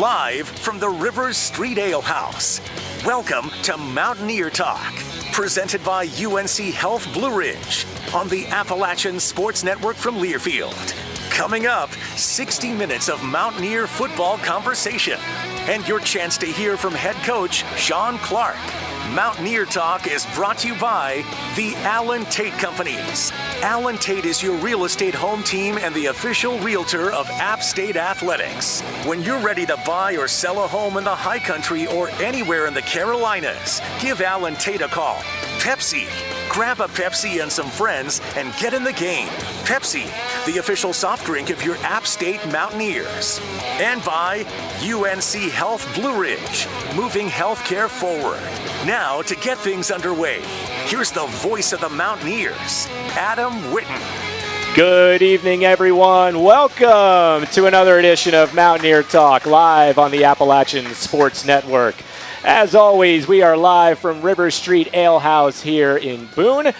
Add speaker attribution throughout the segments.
Speaker 1: Live from the Rivers Street Ale House. Welcome to Mountaineer Talk, presented by UNC Health Blue Ridge on the Appalachian Sports Network from Learfield. Coming up, 60 minutes of Mountaineer football conversation and your chance to hear from head coach Shawn Clark. Mountaineer Talk is brought to you by the Allen Tate Companies. Allen Tate is your real estate home team and the official realtor of App State Athletics. When you're ready to buy or sell a home in the high country or anywhere in the Carolinas, give Allen Tate a call. Pepsi. Grab a Pepsi and some friends and get in the game. Pepsi, the official soft drink of your App State Mountaineers. And by UNC Health Blue Ridge, moving healthcare forward. Now, to get things underway, here's the voice of the Mountaineers, Adam Witten.
Speaker 2: Good evening, everyone. Welcome to another edition of Mountaineer Talk, live on the Appalachian Sports Network. As always, we are live from River Street Ale House here in Boone,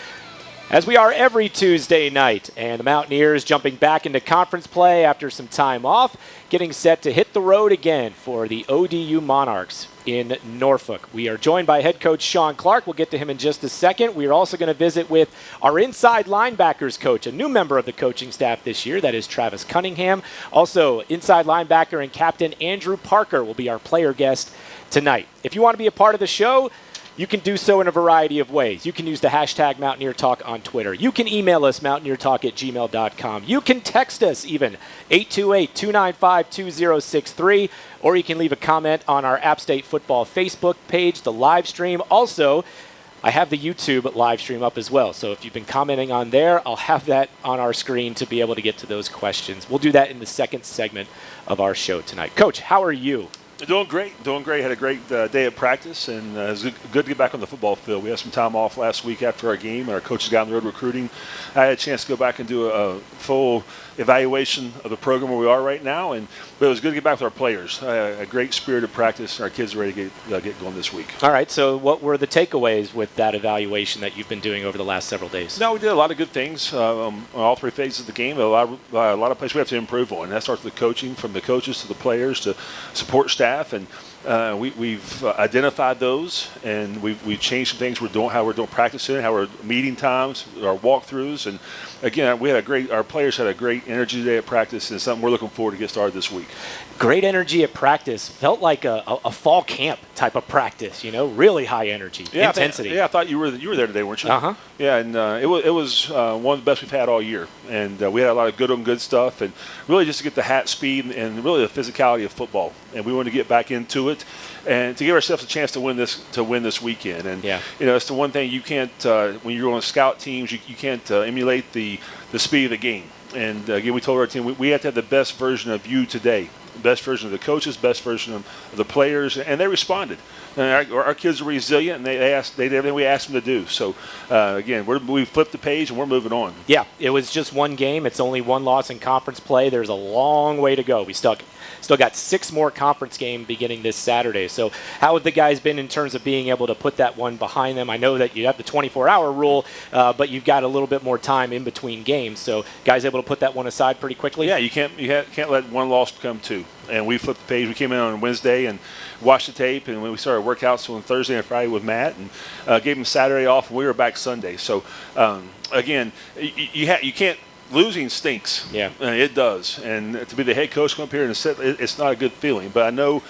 Speaker 2: as we are every Tuesday night. And the Mountaineers jumping back into conference play after some time off, getting set to hit the road again for the ODU Monarchs in Norfolk. We are joined by head coach Shawn Clark. We'll get to him in just a second. We are also going to visit with our inside linebackers coach, a new member of the coaching staff this year, that is Travis Cunningham. Also, inside linebacker and captain Andrew Parker will be our player guest tonight. If you want to be a part of the show, you can do so in a variety of ways. You can use the hashtag Mountaineer Talk on Twitter. You can email us, mountaineertalk@gmail.com. You can text us even, 828-295-2063, or you can leave a comment on our App State Football Facebook page, the live stream. Also, I have the YouTube live stream up as well. So if you've been commenting on there, I'll have that on our screen to be able to get to those questions. We'll do that in the second segment of our show tonight. Coach, how are you?
Speaker 3: Doing great. Had a great day of practice, and it was good to get back on the football field. We had some time off last week after our game, and our coaches got on the road recruiting. I had a chance to go back and do a full evaluation of the program where we are right now, but it was good to get back with our players. A great spirit of practice, and our kids are ready to get going this week.
Speaker 2: All right, so what were the takeaways with that evaluation that you've been doing over the last several days?
Speaker 3: No, we did a lot of good things on all three phases of the game. A lot of places we have to improve on. That starts with the coaching, from the coaches to the players to support staff, and we've identified those, and we've changed some things we're doing, how we're doing practicing, how we're meeting times, our walkthroughs, and again, our players had a great energy today at practice, and something we're looking forward to get started this week.
Speaker 2: Great energy at practice. Felt like a fall camp type of practice, really high energy, intensity.
Speaker 3: I thought you were there today, weren't you?
Speaker 2: Uh-huh.
Speaker 3: Yeah, and it was one of the best we've had all year, and we had a lot of good stuff, and really just to get the hat speed and really the physicality of football, and we wanted to get back into it and to give ourselves a chance to win this weekend. And it's the one thing you can't when you're on scout teams, you can't emulate the speed of the game. And again, we told our team we have to have the best version of you today, best version of the coaches, best version of the players, and they responded. And our kids are resilient, and they did everything we asked them to do. So, again, we flipped the page, and we're moving on.
Speaker 2: Yeah, it was just one game. It's only one loss in conference play. There's a long way to go. We still got 6 more conference games beginning this Saturday. So how have the guys been in terms of being able to put that one behind them? I know that you have the 24-hour rule, but you've got a little bit more time in between games. So guys able to put that one aside pretty quickly?
Speaker 3: Yeah, you can't let one loss become 2. And we flipped the page. We came in on Wednesday and watched the tape, and when we started workouts on Thursday and Friday with Matt, and gave him Saturday off, and we were back Sunday. So, again, you can't. Losing stinks.
Speaker 2: Yeah,
Speaker 3: it does. And to be the head coach come up here and sit, it's not a good feeling. But I know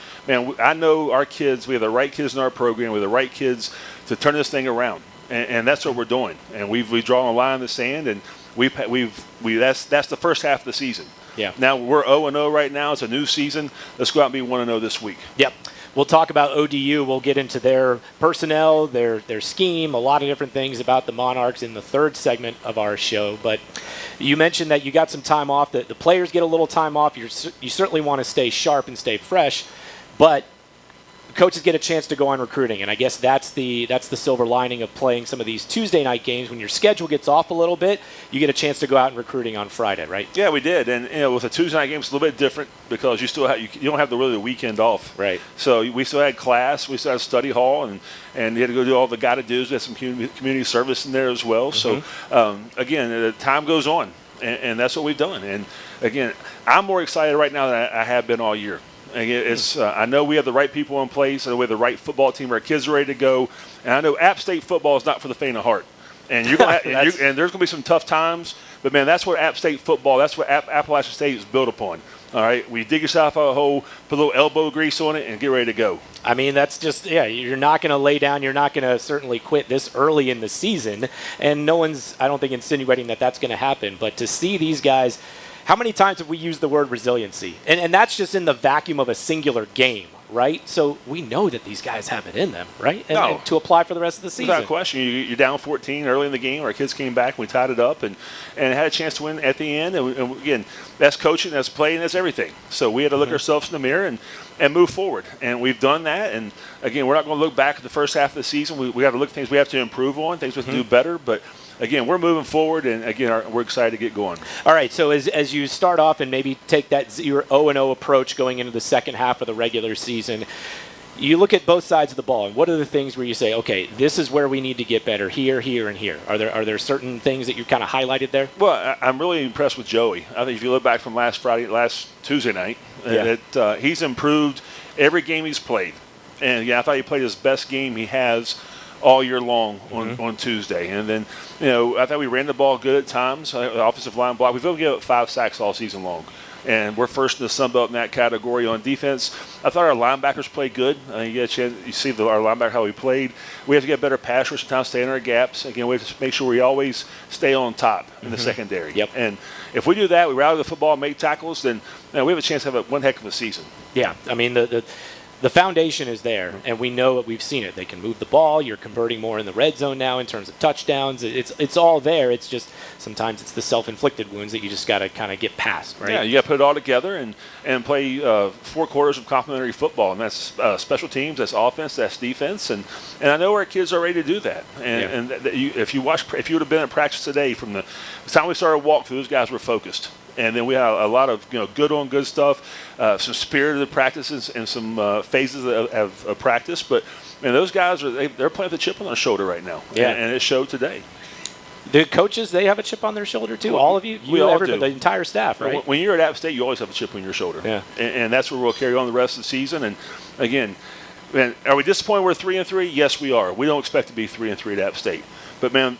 Speaker 3: our kids. We have the right kids in our program. We have the right kids to turn this thing around, and that's what we're doing. And we've drawn a line in the sand, and that's the first half of the season.
Speaker 2: Yeah.
Speaker 3: Now we're 0-0 right now. It's a new season. Let's go out and be 1-0 this week.
Speaker 2: Yep. We'll talk about ODU. We'll get into their personnel, their scheme, a lot of different things about the Monarchs in the third segment of our show. But you mentioned that you got some time off. The players get a little time off. You certainly want to stay sharp and stay fresh. But coaches get a chance to go on recruiting, and I guess that's the silver lining of playing some of these Tuesday night games. When your schedule gets off a little bit, you get a chance to go out and recruiting on Friday, right?
Speaker 3: Yeah, we did, and with a Tuesday night game, it's a little bit different because you still you don't have the weekend off,
Speaker 2: right?
Speaker 3: So we still had class, we still had study hall, and you had to go do all the gotta-dos. We had some community service in there as well. Mm-hmm. So again, the time goes on, and that's what we've done. And again, I'm more excited right now than I have been all year. Again, it's I know we have the right people in place. I know we have the right football team. Our kids are ready to go. And I know App State football is not for the faint of heart. And you're gonna and there's going to be some tough times. But, man, that's what App State football, that's what Appalachian State is built upon. All right, we dig yourself out of a hole, put a little elbow grease on it, and get ready to go.
Speaker 2: I mean, that's just, you're not going to lay down. You're not going to certainly quit this early in the season. And no one's, I don't think, insinuating that that's going to happen. But to see these guys, how many times have we used the word resiliency? And that's just in the vacuum of a singular game, right? So we know that these guys have it in them, right? And to apply for the rest of the season.
Speaker 3: Without question. You're down 14 early in the game. Our kids came back. We tied it up and had a chance to win at the end. And again, that's coaching, that's playing, that's everything. So we had to look ourselves in the mirror and move forward. And we've done that. And, again, we're not going to look back at the first half of the season. We got to look at things we have to improve on, things we have to do better. But, again, we're moving forward, and, again, we're excited to get going.
Speaker 2: All right, so as you start off and maybe take that 0-0 approach going into the second half of the regular season, you look at both sides of the ball, and what are the things where you say, okay, this is where we need to get better, here, here, and here? Are there certain things that you kind of highlighted there?
Speaker 3: Well, I'm really impressed with Joey. I think if you look back from last Tuesday night, that he's improved every game he's played. And, I thought he played his best game he has all year long on Tuesday. And then, I thought we ran the ball good at times. Offensive line block. We've only given up 5 sacks all season long. And we're first in the Sun Belt in that category on defense. I thought our linebackers played good. You get a chance, you see our linebacker, how we played. We have to get better pass rush, sometimes stay in our gaps. Again, we have to make sure we always stay on top in the secondary.
Speaker 2: Yep.
Speaker 3: And if we do that, we rally the football, make tackles, then we have a chance to have one heck of a season.
Speaker 2: Yeah, I mean, the foundation is there, and we know it. We've seen it. They can move the ball. You're converting more in the red zone now in terms of touchdowns. It's all there. It's just sometimes it's the self-inflicted wounds that you just got to kind of get past, right?
Speaker 3: Yeah, you got to put it all together and play 4 quarters of complementary football, and that's special teams, that's offense, that's defense, and I know our kids are ready to do that. And if you would have been at practice today, from the time we started walk through, those guys were focused. And then we had a lot of good stuff, some spirited practices and some phases of practice. But those guys they're playing with a chip on their shoulder right now.
Speaker 2: Yeah.
Speaker 3: And it showed today.
Speaker 2: The coaches, they have a chip on their shoulder too. All of you,
Speaker 3: we all do.
Speaker 2: The entire staff, right?
Speaker 3: When you're at App State, you always have a chip on your shoulder.
Speaker 2: Yeah.
Speaker 3: And that's where we'll carry on the rest of the season. And again, man, are we disappointed we're 3-3? Yes, we are. We don't expect to be 3-3 at App State. But man,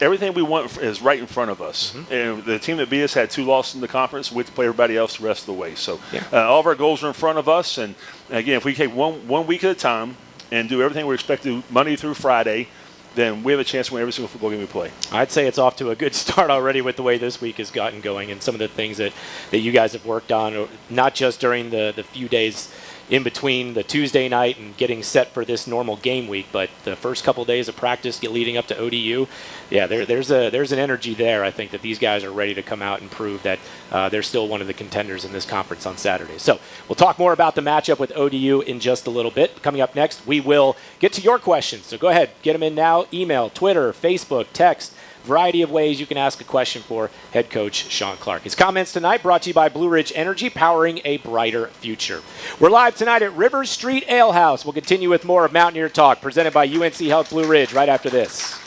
Speaker 3: everything we want is right in front of us. And the team that beat us had 2 losses in the conference. We have to play everybody else the rest of the way. So all of our goals are in front of us. And again, if we take one week at a time and do everything we expect to do Monday through Friday, then we have a chance to win every single football game we play.
Speaker 2: I'd say it's off to a good start already with the way this week has gotten going and some of the things that you guys have worked on, not just during the few days in between the Tuesday night and getting set for this normal game week, but the first couple of days of practice leading up to ODU, there's an energy there. I think that these guys are ready to come out and prove that they're still one of the contenders in this conference on Saturday. So we'll talk more about the matchup with ODU in just a little bit. Coming up next, we will get to your questions. So go ahead, get them in now. Email, Twitter, Facebook, text. Variety of ways you can ask a question for head coach Shawn Clark. His comments tonight brought to you by Blue Ridge Energy, powering a brighter future. We're live tonight at Rivers Street Ale House. We'll continue with more of Mountaineer Talk, presented by UNC Health Blue Ridge, right after this.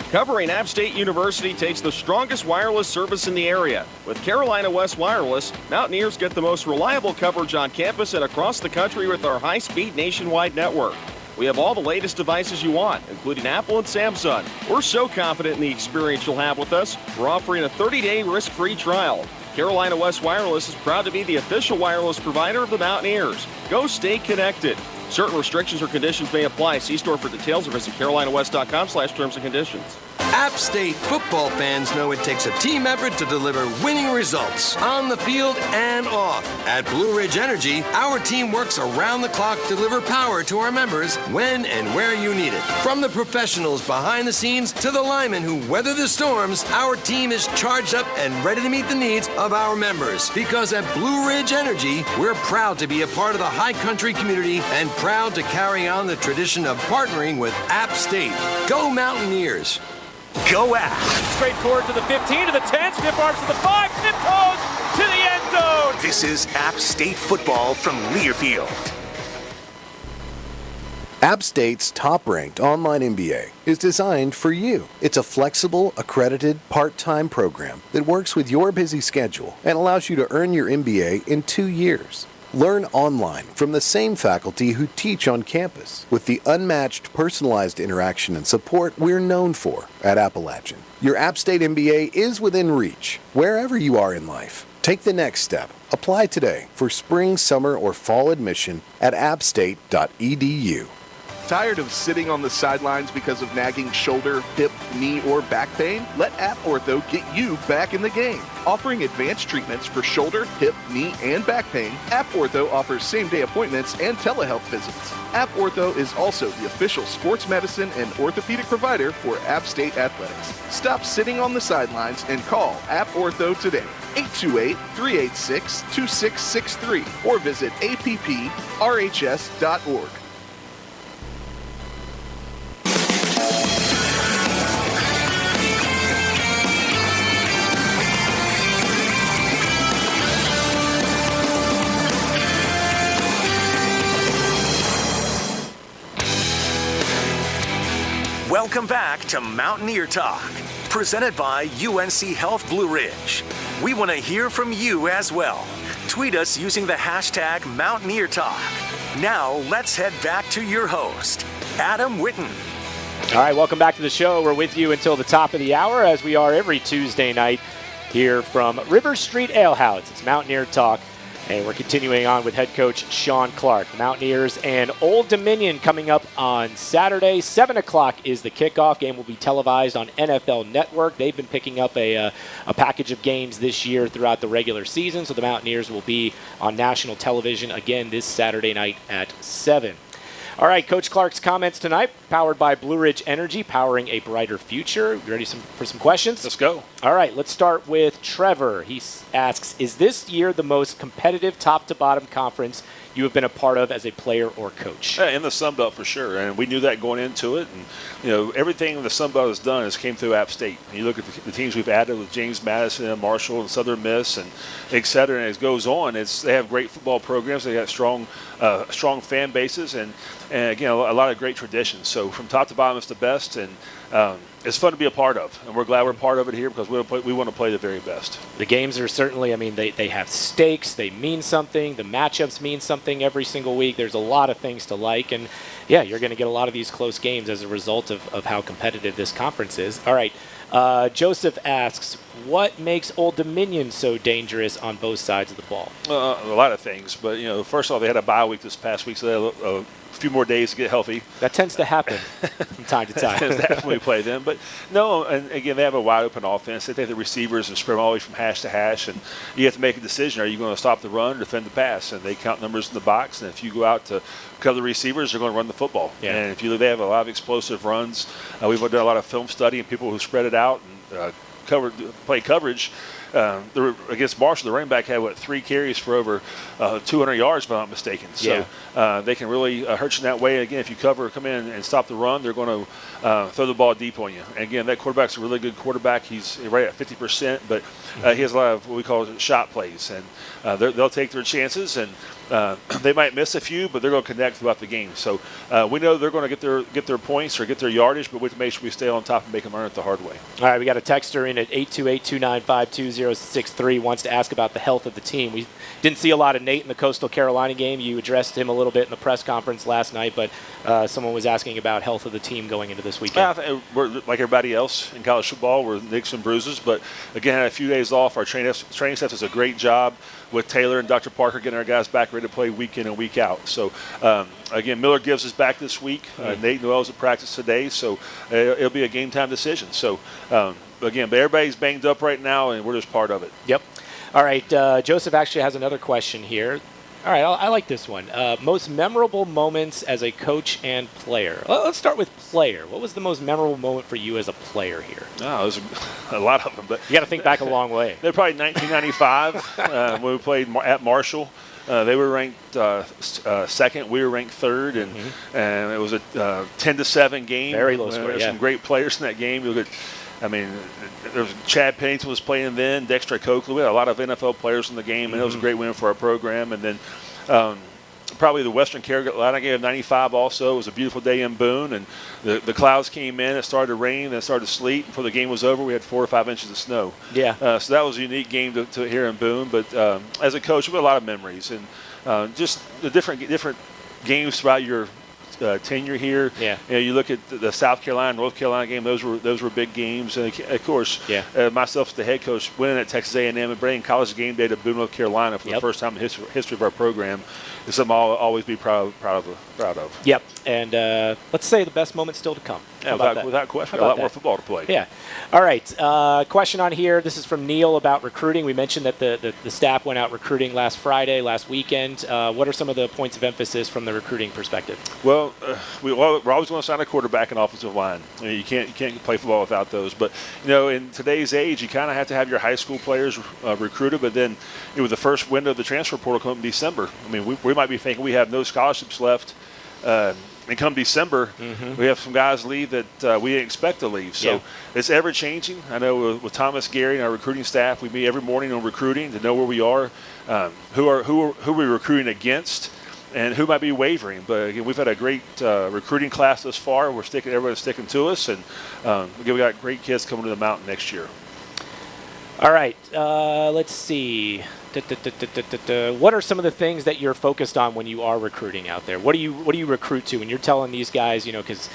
Speaker 4: Covering App State University takes the strongest wireless service in the area. With Carolina West Wireless, Mountaineers get the most reliable coverage on campus and across the country with our high-speed nationwide network. We have all the latest devices you want, including Apple and Samsung. We're so confident in the experience you'll have with us, we're offering a 30-day risk-free trial. Carolina West Wireless is proud to be the official wireless provider of the Mountaineers. Go stay connected. Certain restrictions or conditions may apply. See store for details or visit carolinawest.com/terms and conditions.
Speaker 5: App State football fans know it takes a team effort to deliver winning results on the field and off. At Blue Ridge Energy, our team works around the clock to deliver power to our members when and where you need it. From the professionals behind the scenes to the linemen who weather the storms, our team is charged up and ready to meet the needs of our members. Because at Blue Ridge Energy, we're proud to be a part of the high country community and proud to carry on the tradition of partnering with App State. Go Mountaineers!
Speaker 1: Go App!
Speaker 2: Straight forward to the 15, to the 10, stiff arms to the 5, tiptoes to the end zone.
Speaker 1: This is App State football from Learfield.
Speaker 6: App State's top-ranked online MBA is designed for you. It's a flexible, accredited, part-time program that works with your busy schedule and allows you to earn your MBA in 2 years. Learn online from the same faculty who teach on campus with the unmatched personalized interaction and support we're known for at Appalachian. Your App State MBA is within reach, wherever you are in life. Take the next step. Apply today for spring, summer, or fall admission at appstate.edu.
Speaker 7: Tired of sitting on the sidelines because of nagging shoulder, hip, knee, or back pain? Let App Ortho get you back in the game. Offering advanced treatments for shoulder, hip, knee, and back pain, App Ortho offers same-day appointments and telehealth visits. App Ortho is also the official sports medicine and orthopedic provider for App State Athletics. Stop sitting on the sidelines and call App Ortho today. 828-386-2663 or visit apprhs.org.
Speaker 1: Welcome back to Mountaineer Talk, presented by UNC Health Blue Ridge. We want to hear from you as well. Tweet us using the hashtag Mountaineer Talk. Now let's head back to your host, Adam Witten.
Speaker 2: All right, welcome back to the show. We're with you until the top of the hour, as we are every Tuesday night here from River Street Ale House. It's Mountaineer Talk. And we're continuing on with head coach Shawn Clark. Mountaineers and Old Dominion coming up on Saturday. 7 o'clock is the kickoff. Game will be televised on NFL Network. They've been picking up a package of games this year throughout the regular season, so the Mountaineers will be on national television again this Saturday night at 7. All right, Coach Clark's comments tonight, powered by Blue Ridge Energy, powering a brighter future. You ready for some questions?
Speaker 3: Let's go.
Speaker 2: All right, let's start with Trevor. He asks, is this year the most competitive top-to-bottom conference you have been a part of as a player or coach?
Speaker 3: Yeah, in the Sun Belt for sure, and we knew that going into it. And everything the Sun Belt has done has came through App State. And you look at the teams we've added with James Madison and Marshall and Southern Miss and et cetera, and as it goes on, they have great football programs. They got strong fan bases and again a lot of great traditions. So from top to bottom, it's the best, and it's fun to be a part of, and we're glad we're part of it here because we want to play the very best.
Speaker 2: The games are certainly, they have stakes, they mean something, the matchups mean something every single week. There's a lot of things to like, and yeah, you're going to get a lot of these close games as a result of how competitive this conference is. All right, Joseph asks, what makes Old Dominion so dangerous on both sides of the ball?
Speaker 3: A lot of things, but first of all, they had a bye week this past week, so they had a few more days to get healthy.
Speaker 2: That tends to happen from time to time.
Speaker 3: That's when we play them. But no, and again, they have a wide open offense. They take the receivers and spread them all the way from hash to hash, and you have to make a decision. Are you going to stop the run or defend the pass? And they count numbers in the box, and if you go out to cover the receivers, they're going to run the football. Yeah. And if they have a lot of explosive runs. We've done a lot of film study and people who spread it out and play coverage. Against Marshall, the running back had 3 carries for over 200 yards, if I'm not mistaken. So they can really hurt you in that way. Again, if you come in and stop the run, they're going to throw the ball deep on you. And again, that quarterback's a really good quarterback. He's right at 50%, but he has a lot of what we call shot plays, and they'll take their chances, and they might miss a few, but they're going to connect throughout the game. So we know they're going to get their points or get their yardage, but we have to make sure we stay on top and make them earn it the hard way.
Speaker 2: All right, we got a texter in at 828-295-2063 wants to ask about the health of the team. We didn't see a lot of Nate in the Coastal Carolina game. You addressed him a little bit in the press conference last night, but someone was asking about health of the team going into this weekend.
Speaker 3: We're like everybody else in college football. We're nicks and bruises, but again, had a few days off. Our training staff does a great job with Taylor and Dr. Parker getting our guys back ready to play week in and week out. So, again, Miller Gibbs is back this week. Nate Noel's at practice today, so it'll be a game-time decision. So, again, but everybody's banged up right now, and we're just part of it.
Speaker 2: Yep. All right, Joseph actually has another question here. All right, I like this one. Most memorable moments as a coach and player. Let's start with player. What was the most memorable moment for you as a player here?
Speaker 3: Oh, there's a lot of them. But
Speaker 2: you got to think back a long way.
Speaker 3: They're probably 1995 when we played at Marshall. They were ranked second. We were ranked third, and it was a 10-7 game.
Speaker 2: Very low score.
Speaker 3: There were some great players in that game. There was Chad Pennington was playing then, Dexter Coakley. We had a lot of NFL players in the game, and it was a great win for our program. And then probably the Western Carolina game of 95 also. It was a beautiful day in Boone, and the clouds came in. It started to rain, then it started to sleet. Before the game was over, we had 4 or 5 inches of snow.
Speaker 2: Yeah.
Speaker 3: So that was a unique game to here in Boone. But as a coach, we had a lot of memories, and just the different games throughout your tenure here.
Speaker 2: Yeah.
Speaker 3: You look at the South Carolina, North Carolina game; those were big games. And of course, myself as the head coach, winning at Texas A&M and bringing College Game Day to Boone, North Carolina for the first time in the history of our program is something I'll always be proud of.
Speaker 2: Yep. And let's say the best moment still to come.
Speaker 3: Yeah, without question. A lot more football to play.
Speaker 2: Yeah. All right. Question on here. This is from Neil about recruiting. We mentioned that the staff went out recruiting last weekend. What are some of the points of emphasis from the recruiting perspective?
Speaker 3: Well, we're always going to sign a quarterback and offensive line. I mean, you can't play football without those. But in today's age, you kind of have to have your high school players recruited. But then, with the first window of the transfer portal coming in December, I mean, we might be thinking we have no scholarships left. And come December, we have some guys leave that we didn't expect to leave. So it's ever changing. I know with Thomas Gary and our recruiting staff, we meet every morning on recruiting to know where we are, who we're recruiting against, and who might be wavering. But again, we've had a great recruiting class thus far. Everybody's sticking to us, and we got great kids coming to the Mountain next year.
Speaker 2: All right. Let's see. What are some of the things that you're focused on when you are recruiting out there? What do you recruit to when you're telling these guys, because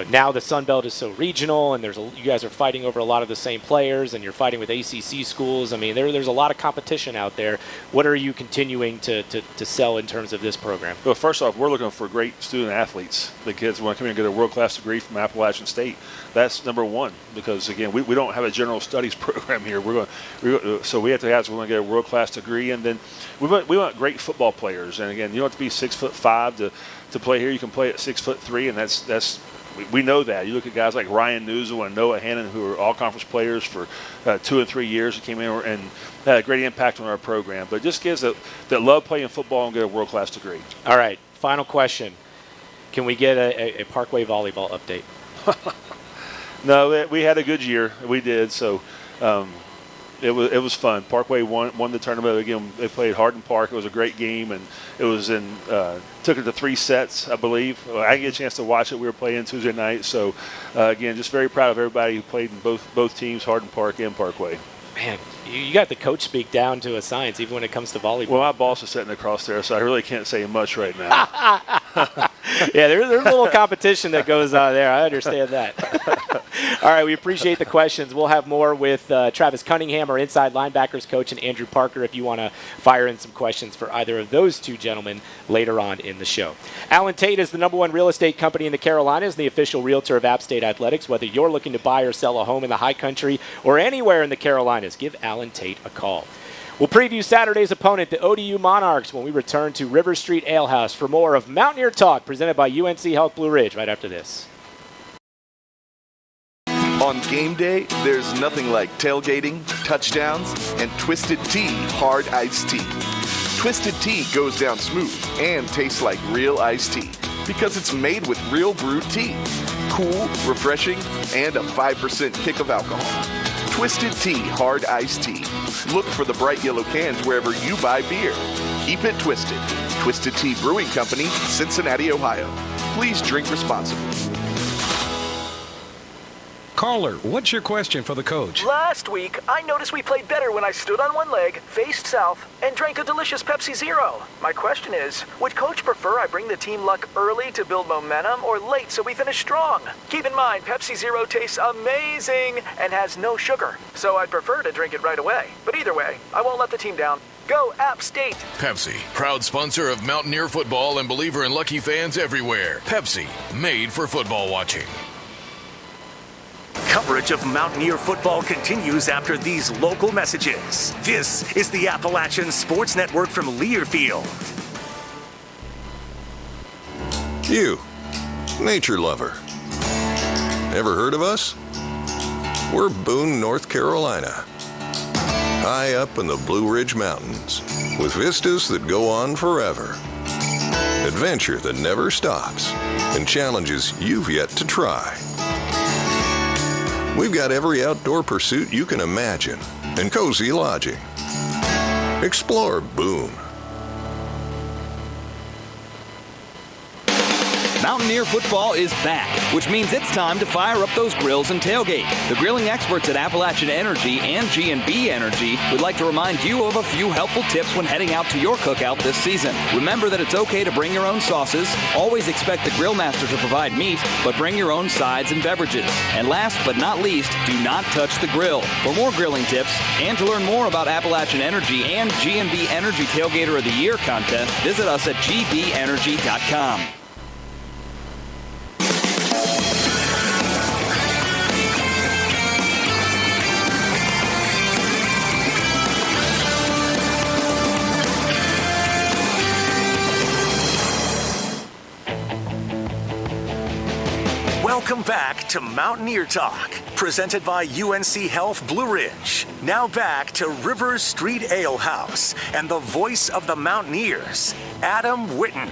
Speaker 2: now the Sun Belt is so regional, and you guys are fighting over a lot of the same players, and you're fighting with ACC schools. I mean, there's a lot of competition out there. What are you continuing to sell in terms of this program?
Speaker 3: Well, first off, we're looking for great student athletes. The kids want to come here and get a world-class degree from Appalachian State. That's number one, because again, we don't have a general studies program here. So we have to have someone get a world-class degree, and then we want great football players. And again, you don't have to be 6'5" to play here. You can play at 6'3", and that's. We know that. You look at guys like Ryan Newsel and Noah Hannon, who are all-conference players for 2 and 3 years, who came in and had a great impact on our program. But just kids that love playing football and get a world-class degree.
Speaker 2: All right, final question. Can we get a Parkway volleyball update?
Speaker 3: No, we had a good year. We did, so it was fun. Parkway won the tournament. Again, they played Hardin Park. It was a great game, and it was took it to 3 sets, I believe. I didn't get a chance to watch it. We were playing Tuesday night. So, again, just very proud of everybody who played in both teams, Hardin Park and Parkway.
Speaker 2: Man, you got the coach speak down to a science, even when it comes to volleyball.
Speaker 3: Well, my boss is sitting across there, so I really can't say much right now.
Speaker 2: Yeah, there's a little competition that goes on there. I understand that. All right, we appreciate the questions. We'll have more with Travis Cunningham, our inside linebackers coach, and Andrew Parker if you want to fire in some questions for either of those two gentlemen later on in the show. Alan Tate is the #1 real estate company in the Carolinas and the official realtor of App State Athletics. Whether you're looking to buy or sell a home in the high country or anywhere in the Carolinas, give Alan Tate a call. We'll preview Saturday's opponent, the ODU Monarchs, when we return to River Street Ale House for more of Mountaineer Talk presented by UNC Health Blue Ridge right after this.
Speaker 7: On game day, there's nothing like tailgating, touchdowns, and Twisted Tea hard iced tea. Twisted Tea goes down smooth and tastes like real iced tea because it's made with real brewed tea. Cool, refreshing, and a 5% kick of alcohol. Twisted Tea hard iced tea. Look for the bright yellow cans wherever you buy beer. Keep it twisted. Twisted Tea Brewing Company, Cincinnati, Ohio. Please drink responsibly.
Speaker 8: Caller, what's your question for the coach?
Speaker 9: Last week, I noticed we played better when I stood on one leg, faced south, and drank a delicious Pepsi Zero. My question is, would Coach prefer I bring the team luck early to build momentum or late so we finish strong? Keep in mind, Pepsi Zero tastes amazing and has no sugar, so I'd prefer to drink it right away. But either way, I won't let the team down. Go App State!
Speaker 10: Pepsi, proud sponsor of Mountaineer football and believer in lucky fans everywhere. Pepsi, made for football watching.
Speaker 1: Coverage of Mountaineer football continues after these local messages. This is the Appalachian Sports Network from Learfield.
Speaker 11: You, nature lover. Ever heard of us? We're Boone, North Carolina. High up in the Blue Ridge Mountains, with vistas that go on forever. Adventure that never stops, and challenges you've yet to try. We've got every outdoor pursuit you can imagine, and cozy lodging. Explore Boone.
Speaker 12: Mountaineer football is back, which means it's time to fire up those grills and tailgate. The grilling experts at Appalachian Energy and G&B Energy would like to remind you of a few helpful tips when heading out to your cookout this season. Remember that it's okay to bring your own sauces. Always expect the grill master to provide meat, but bring your own sides and beverages. And last but not least, do not touch the grill. For more grilling tips and to learn more about Appalachian Energy and G&B Energy Tailgater of the Year contest, visit us at gbenergy.com.
Speaker 1: Welcome back to Mountaineer Talk, presented by UNC Health Blue Ridge. Now back to Rivers Street Ale House and the voice of the Mountaineers, Adam Witten.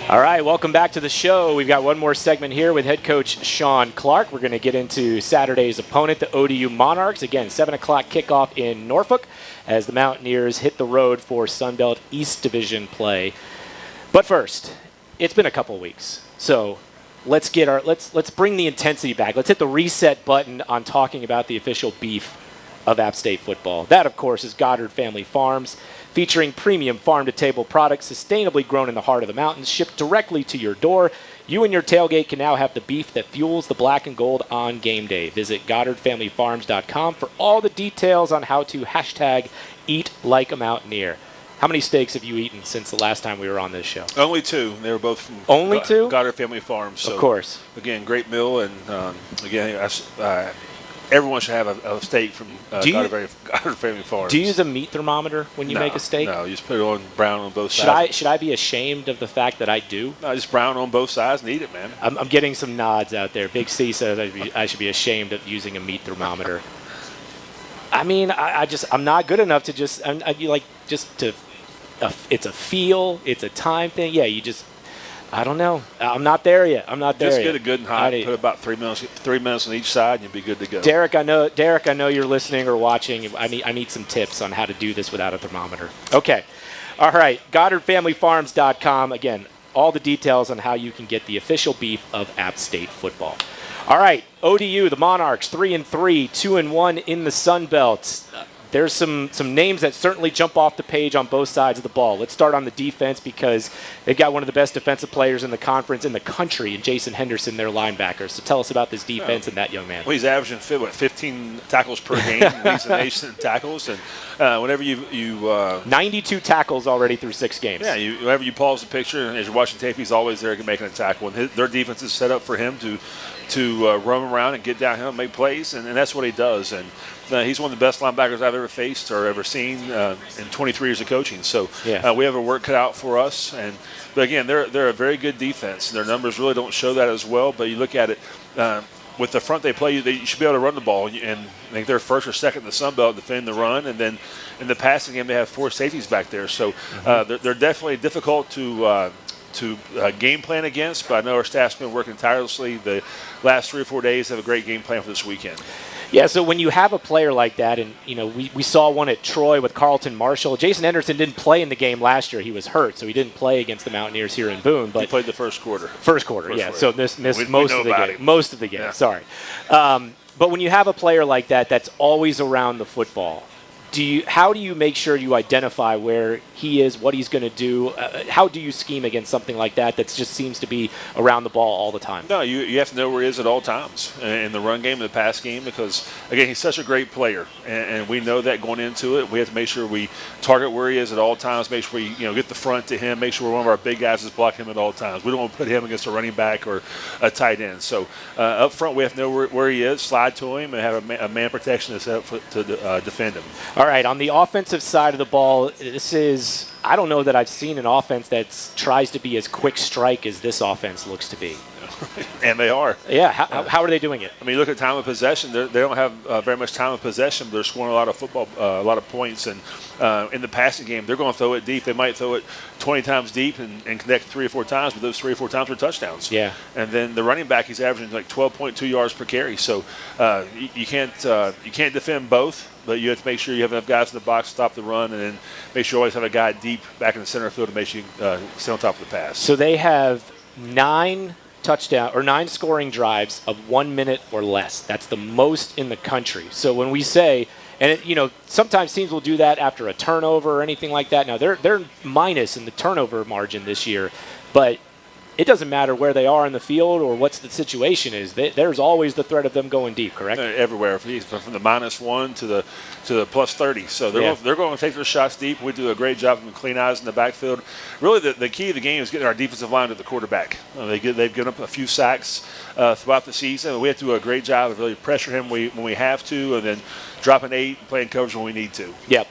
Speaker 2: All right, welcome back to the show. We've got one more segment here with head coach Shawn Clark. We're going to get into Saturday's opponent, the ODU Monarchs. Again, 7 o'clock kickoff in Norfolk as the Mountaineers hit the road for Sunbelt East Division play. But first, it's been a couple of weeks, so let's bring the intensity back. Let's hit the reset button on talking about the official beef of App State football. That, of course, is Goddard Family Farms, featuring premium farm-to-table products sustainably grown in the heart of the mountains, shipped directly to your door. You and your tailgate can now have the beef that fuels the black and gold on game day. Visit GoddardFamilyFarms.com for all the details on how to hashtag eat like a Mountaineer. How many steaks have you eaten since the last time we were on this show?
Speaker 3: Only 2. They were both from
Speaker 2: two?
Speaker 3: Goddard Family Farms. So,
Speaker 2: of course.
Speaker 3: Again, great meal, and again, everyone should have a steak from Goddard Family Farms.
Speaker 2: Do you use a meat thermometer when you make a steak?
Speaker 3: No, you just put it on brown on both sides.
Speaker 2: Should I be ashamed of the fact that I do?
Speaker 3: No, just brown on both sides and eat it, man.
Speaker 2: I'm getting some nods out there. Big C says I should be ashamed of using a meat thermometer. I mean, I'm not good enough to it's a feel, it's a time thing. Yeah, I don't know. I'm not there yet.
Speaker 3: Just get it good and hot. Put about 3 minutes on each side, and you'll be good to go.
Speaker 2: Derek, I know you're listening or watching. I need some tips on how to do this without a thermometer. Okay. All right. GoddardFamilyFarms.com. Again, all the details on how you can get the official beef of App State football. All right. ODU, the Monarchs, 3-3, 2-1 in the Sun Belt. There's some names that certainly jump off the page on both sides of the ball. Let's start on the defense because they've got one of the best defensive players in the conference, in the country, and Jason Henderson, their linebacker. So tell us about this defense and that young man.
Speaker 3: Well, he's averaging 15 tackles per game. Leads the nation in tackles. And whenever you
Speaker 2: 92 tackles already through 6 games.
Speaker 3: Yeah, whenever you pause the picture and as you're watching tape, he's always there making a tackle. And their defense is set up for him to roam around and get downhill and make plays, and that's what he does. And he's one of the best linebackers I've ever faced or ever seen in 23 years of coaching. So we have a work cut out for us. But again, they're a very good defense. Their numbers really don't show that as well. But you look at it with the front they play, you should be able to run the ball. And I think they're first or second in the Sun Belt defending the run. And then in the passing game, they have 4 safeties back there. So they're definitely difficult to game plan against, but I know our staff's been working tirelessly the last 3 or 4 days. Have a great game plan for this weekend.
Speaker 2: Yeah, so when you have a player like that, and we saw one at Troy with Carlton Marshall. Jason Henderson didn't play in the game last year; he was hurt, so he didn't play against the Mountaineers here in Boone. But
Speaker 3: he played the first quarter.
Speaker 2: First quarter. So missed most of the game. Most of the game. Yeah. Sorry, but when you have a player like that, that's always around the football. How do you make sure you identify where he is, what he's going to do? How do you scheme against something like that just seems to be around the ball all the time?
Speaker 3: No, you have to know where he is at all times in the run game and the pass game because, again, he's such a great player, and we know that going into it. We have to make sure we target where he is at all times, make sure we get the front to him, make sure one of our big guys is blocking him at all times. We don't want to put him against a running back or a tight end. So up front, we have to know where he is, slide to him, and have a man protection to set up to defend him.
Speaker 2: All right, on the offensive side of the ball, I don't know that I've seen an offense that tries to be as quick strike as this offense looks to be.
Speaker 3: And they are.
Speaker 2: Yeah, how are they doing it?
Speaker 3: I mean, you look at time of possession. They don't have very much time of possession, but they're scoring a lot of points. And in the passing game, they're going to throw it deep. They might throw it 20 times deep and connect 3 or 4 times, but those 3 or 4 times are touchdowns.
Speaker 2: Yeah.
Speaker 3: And then the running back, he's averaging like 12.2 yards per carry. So you can't defend both. But you have to make sure you have enough guys in the box to stop the run, and then make sure you always have a guy deep back in the center field to make sure you stay on top of the pass.
Speaker 2: So they have 9 scoring drives of 1 minute or less. That's the most in the country. So when we say, and sometimes teams will do that after a turnover or anything like that. Now they're minus in the turnover margin this year, but it doesn't matter where they are in the field or what the situation is. There's always the threat of them going deep, correct?
Speaker 3: Everywhere, from the -1 to the plus 30. So they're going to take their shots deep. We do a great job of clean eyes in the backfield. Really, the key of the game is getting our defensive line to the quarterback. They've given up a few sacks throughout the season. We have to do a great job of really pressure him when we have to, and then dropping 8 and playing coverage when we need to.
Speaker 2: Yep.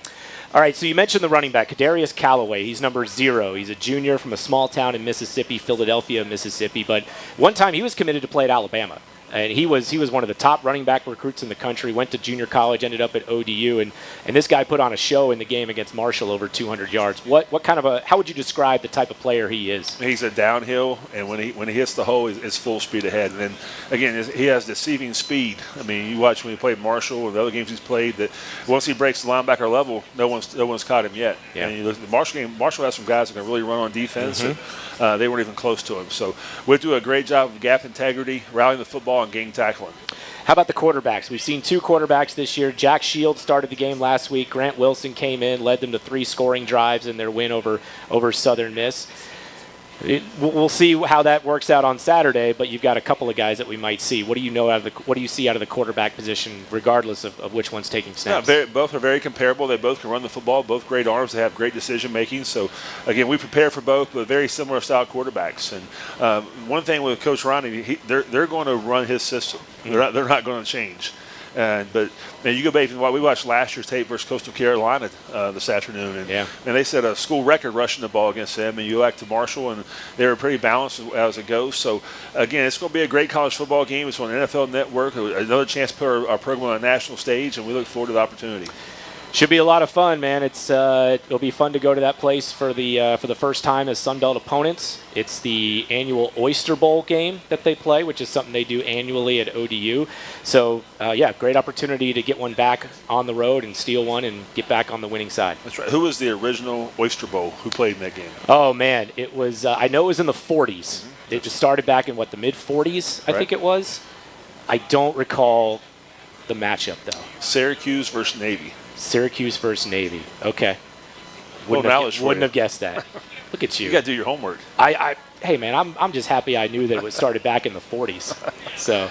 Speaker 2: All right, so you mentioned the running back, Kadarius Callaway. He's number 0. He's a junior from a small town in Mississippi, Philadelphia, Mississippi. But one time he was committed to play at Alabama. And he was one of the top running back recruits in the country, went to junior college, ended up at ODU. And this guy put on a show in the game against Marshall, over 200 yards. What kind of how would you describe the type of player he is?
Speaker 3: He's a downhill, and when he hits the hole, it's full speed ahead. And then, again, he has deceiving speed. I mean, you watch when he played Marshall or the other games he's played, that once he breaks the linebacker level, no one's caught him yet.
Speaker 2: Yeah.
Speaker 3: And you look at the Marshall game, Marshall has some guys that can really run on defense, and they weren't even close to him. So we do a great job of gap integrity, rallying the football, and gang tackling.
Speaker 2: How about the quarterbacks? We've seen 2 quarterbacks this year. Jack Shields started the game last week. Grant Wilson came in, led them to 3 scoring drives in their win over Southern Miss. We'll see how that works out on Saturday, but you've got a couple of guys that we might see. What do you see out of the quarterback position, regardless of which one's taking snaps?
Speaker 3: Yeah, both are very comparable. They both can run the football, both great arms. They have great decision making. So, again, we prepare for both, but very similar style quarterbacks. And one thing with Coach Ronnie, they're going to run his system. They're not going to change. But you go back and we watched last year's tape versus Coastal Carolina this afternoon, and they set a school record rushing the ball against them. And you go back to Marshall, and they were pretty balanced as it goes. So again, it's going to be a great college football game. It's on the NFL Network, another chance to put our program on a national stage, and we look forward to the opportunity.
Speaker 2: Should be a lot of fun, man. It'll be fun to go to that place for the first time as Sun Belt opponents. It's the annual Oyster Bowl game that they play, which is something they do annually at ODU. So, great opportunity to get one back on the road and steal one and get back on the winning side.
Speaker 3: That's right. Who was the original Oyster Bowl? Who played in that game?
Speaker 2: Oh, man. It was, I know it was in the 40s. It just started back in, the mid-40s, I think it was. I don't recall the matchup, though.
Speaker 3: Syracuse versus Navy.
Speaker 2: Syracuse versus Navy. Okay. Wouldn't have guessed that. Look at you.
Speaker 3: You got to do your homework.
Speaker 2: Hey, man, I'm just happy I knew that it was started back in the 40s. So,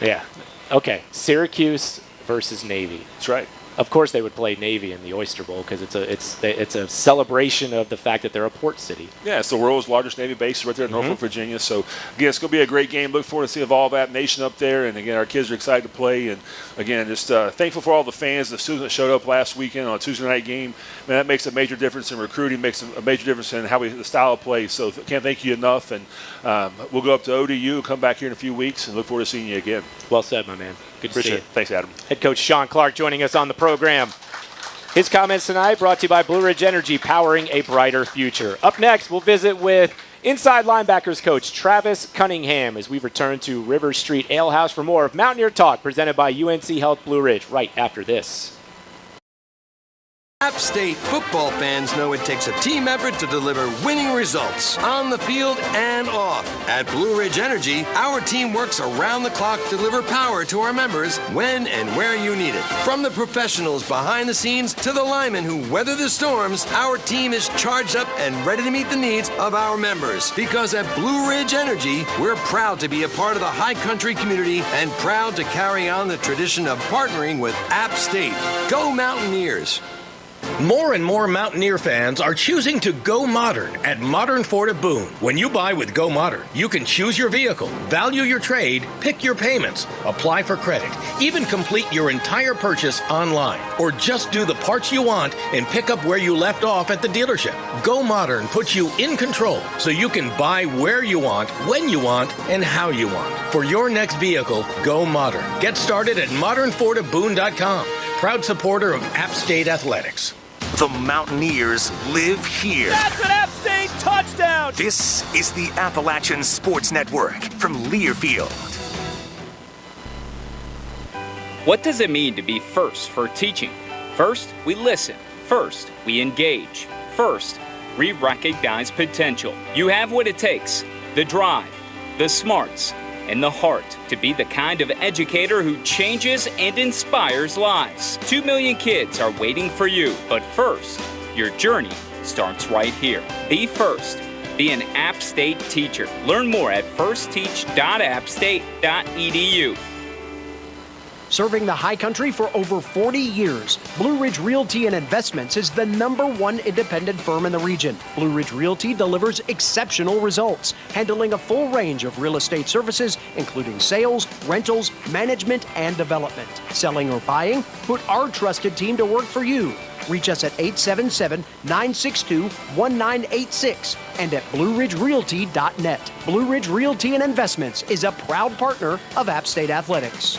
Speaker 2: yeah. Okay. Syracuse versus Navy.
Speaker 3: That's right.
Speaker 2: Of course, they would play Navy in the Oyster Bowl because it's a celebration of the fact that they're a port city. Yeah,
Speaker 3: it's the world's largest Navy base right there in Norfolk, Virginia. So, again, it's going to be a great game. Look forward to seeing all that nation up there. And, again, our kids are excited to play. And, again, just thankful for all the fans, the students that showed up last weekend on a Tuesday night game. Man, that makes a major difference in recruiting, makes a major difference in the style of play. So, can't thank you enough. And we'll go up to ODU, come back here in a few weeks, and look forward to seeing you again.
Speaker 2: Well said, my man. Good to see you.
Speaker 3: Thanks, Adam.
Speaker 2: Head coach Shawn Clark joining us on the program. His comments tonight brought to you by Blue Ridge Energy, powering a brighter future. Up next, we'll visit with inside linebackers coach Travis Cunningham as we return to River Street Ale House for more of Mountaineer Talk presented by UNC Health Blue Ridge right after this.
Speaker 5: App State football fans know it takes a team effort to deliver winning results on the field and off. At Blue Ridge Energy, our team works around the clock to deliver power to our members when and where you need it. From the professionals behind the scenes to the linemen who weather the storms, our team is charged up and ready to meet the needs of our members. Because at Blue Ridge Energy, we're proud to be a part of the high country community and proud to carry on the tradition of partnering with App State. Go Mountaineers!
Speaker 8: More and more Mountaineer fans are choosing to go modern at Modern Ford of Boone. When you buy with Go Modern, you can choose your vehicle, value your trade, pick your payments, apply for credit, even complete your entire purchase online, or just do the parts you want and pick up where you left off at the dealership. Go Modern puts you in control so you can buy where you want, when you want, and how you want. For your next vehicle, go modern. Get started at modernfordofboone.com. Proud supporter of App State Athletics.
Speaker 1: The Mountaineers live here.
Speaker 2: That's an App State touchdown!
Speaker 1: This is the Appalachian Sports Network from Learfield.
Speaker 13: What does it mean to be first for teaching? First, we listen. First, we engage. First, we recognize potential. You have what it takes. the drive, the smarts, and the heart to be the kind of educator who changes and inspires lives. 2 million kids are waiting for you, but first, your journey starts right here. Be first. Be an App State teacher. Learn more at firstteach.appstate.edu.
Speaker 14: Serving the high country for over 40 years, Blue Ridge Realty and Investments is the #1 independent firm in the region. Blue Ridge Realty delivers exceptional results, handling a full range of real estate services, including sales, rentals, management, and development. Selling or buying? Put our trusted team to work for you. Reach us at 877-962-1986 and at BlueRidgeRealty.net. Blue Ridge Realty and Investments is a proud partner of App State Athletics.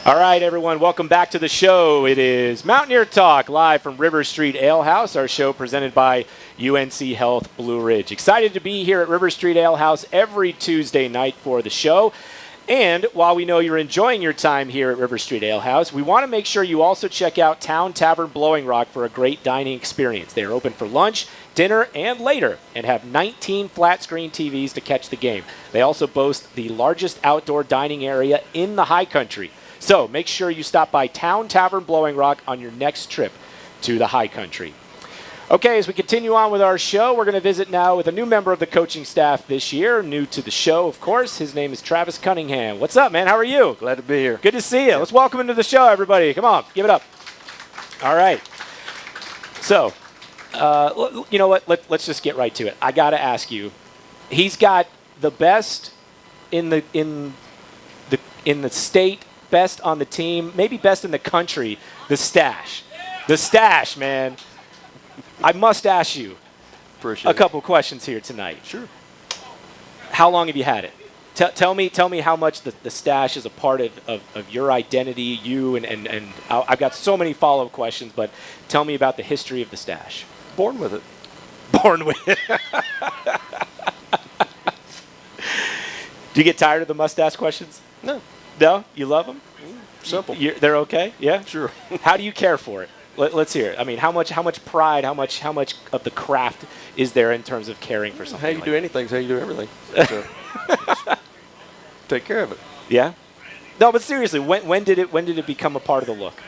Speaker 2: All right, everyone, welcome back to the show. It is Mountaineer Talk, live from River Street Ale House, our show presented by UNC Health Blue Ridge. Excited to be here at River Street Ale House every Tuesday night for the show. And while we know you're enjoying your time here at River Street Ale House, we want to make sure you also check out Town Tavern Blowing Rock for a great dining experience. They are open for lunch, dinner, and later, and have 19 flat-screen TVs to catch the game. They also boast the largest outdoor dining area in the high country. So make sure you stop by Town Tavern Blowing Rock on your next trip to the high country. Okay, as we continue on with our show, we're going to visit now with a new member of the coaching staff this year, new to the show, of course. His name is Travis Cunningham. What's up, man? How are you?
Speaker 15: Glad to be here.
Speaker 2: Good to see you. Let's welcome him to the show, everybody. Come on, give it up. All right. So, you know what? Let's just get right to it. I got to ask you. He's got the best in the state, best on the team, maybe best in the country, the stash. The stash, man. I must ask you a couple questions here tonight.
Speaker 15: Sure.
Speaker 2: How long have you had it? Tell me how much the stash is a part of your identity, you, and I've got so many follow-up questions, but tell me about the history of the stash.
Speaker 15: Born with it.
Speaker 2: Born with it. Do you get tired of the mustache questions?
Speaker 15: No.
Speaker 2: No? You love them?
Speaker 15: Simple.
Speaker 2: They're okay? Yeah?
Speaker 15: Sure.
Speaker 2: How do you care for it? Let's hear it. I mean, how much pride, how much of the craft is there in terms of caring for something?
Speaker 15: How you do anything is how you do everything. So, take care of it.
Speaker 2: Yeah? No, but seriously, when did it become a part of the look?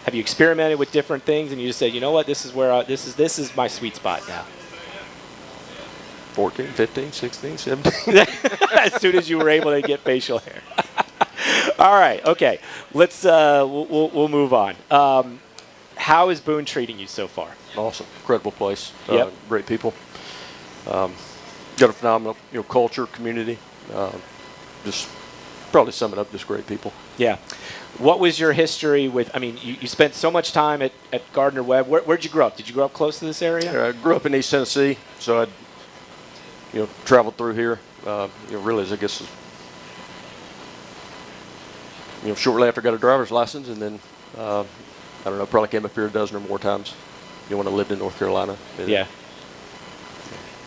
Speaker 2: Have you experimented with different things and you just said, you know what, this is where this is my sweet spot now?
Speaker 15: 14, 15, 16, 17.
Speaker 2: As soon as you were able to get facial hair. All right, okay. Let's we'll move on. How is Boone treating you so far?
Speaker 15: Awesome, incredible place.
Speaker 2: Yep.
Speaker 15: Great people. Got a phenomenal culture, community. Just probably sum it up, just great people.
Speaker 2: Yeah. What was your history with? I mean, you spent so much time at Gardner Webb. Where'd you grow up? Did you grow up close to this area?
Speaker 15: I grew up in East Tennessee, so I'd traveled through here. Really, I guess. Shortly after I got a driver's license, and then I don't know, probably came up here a dozen or more times. When I lived in North Carolina.
Speaker 2: Yeah.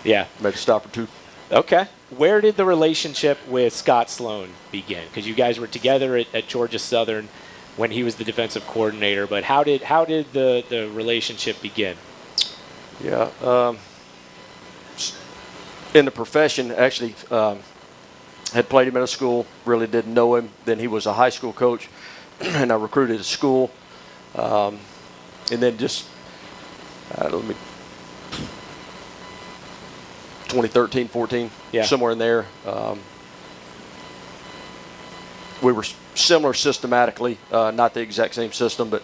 Speaker 15: Made a stop or two.
Speaker 2: Okay. Where did the relationship with Scott Sloan begin? Because you guys were together at Georgia Southern when he was the defensive coordinator. But how did the relationship begin?
Speaker 15: Yeah. In the profession, actually, had played him at a school. Really didn't know him. Then he was a high school coach, and I recruited at school. And then just 2013, 14, somewhere in there. We were similar systematically, not the exact same system, but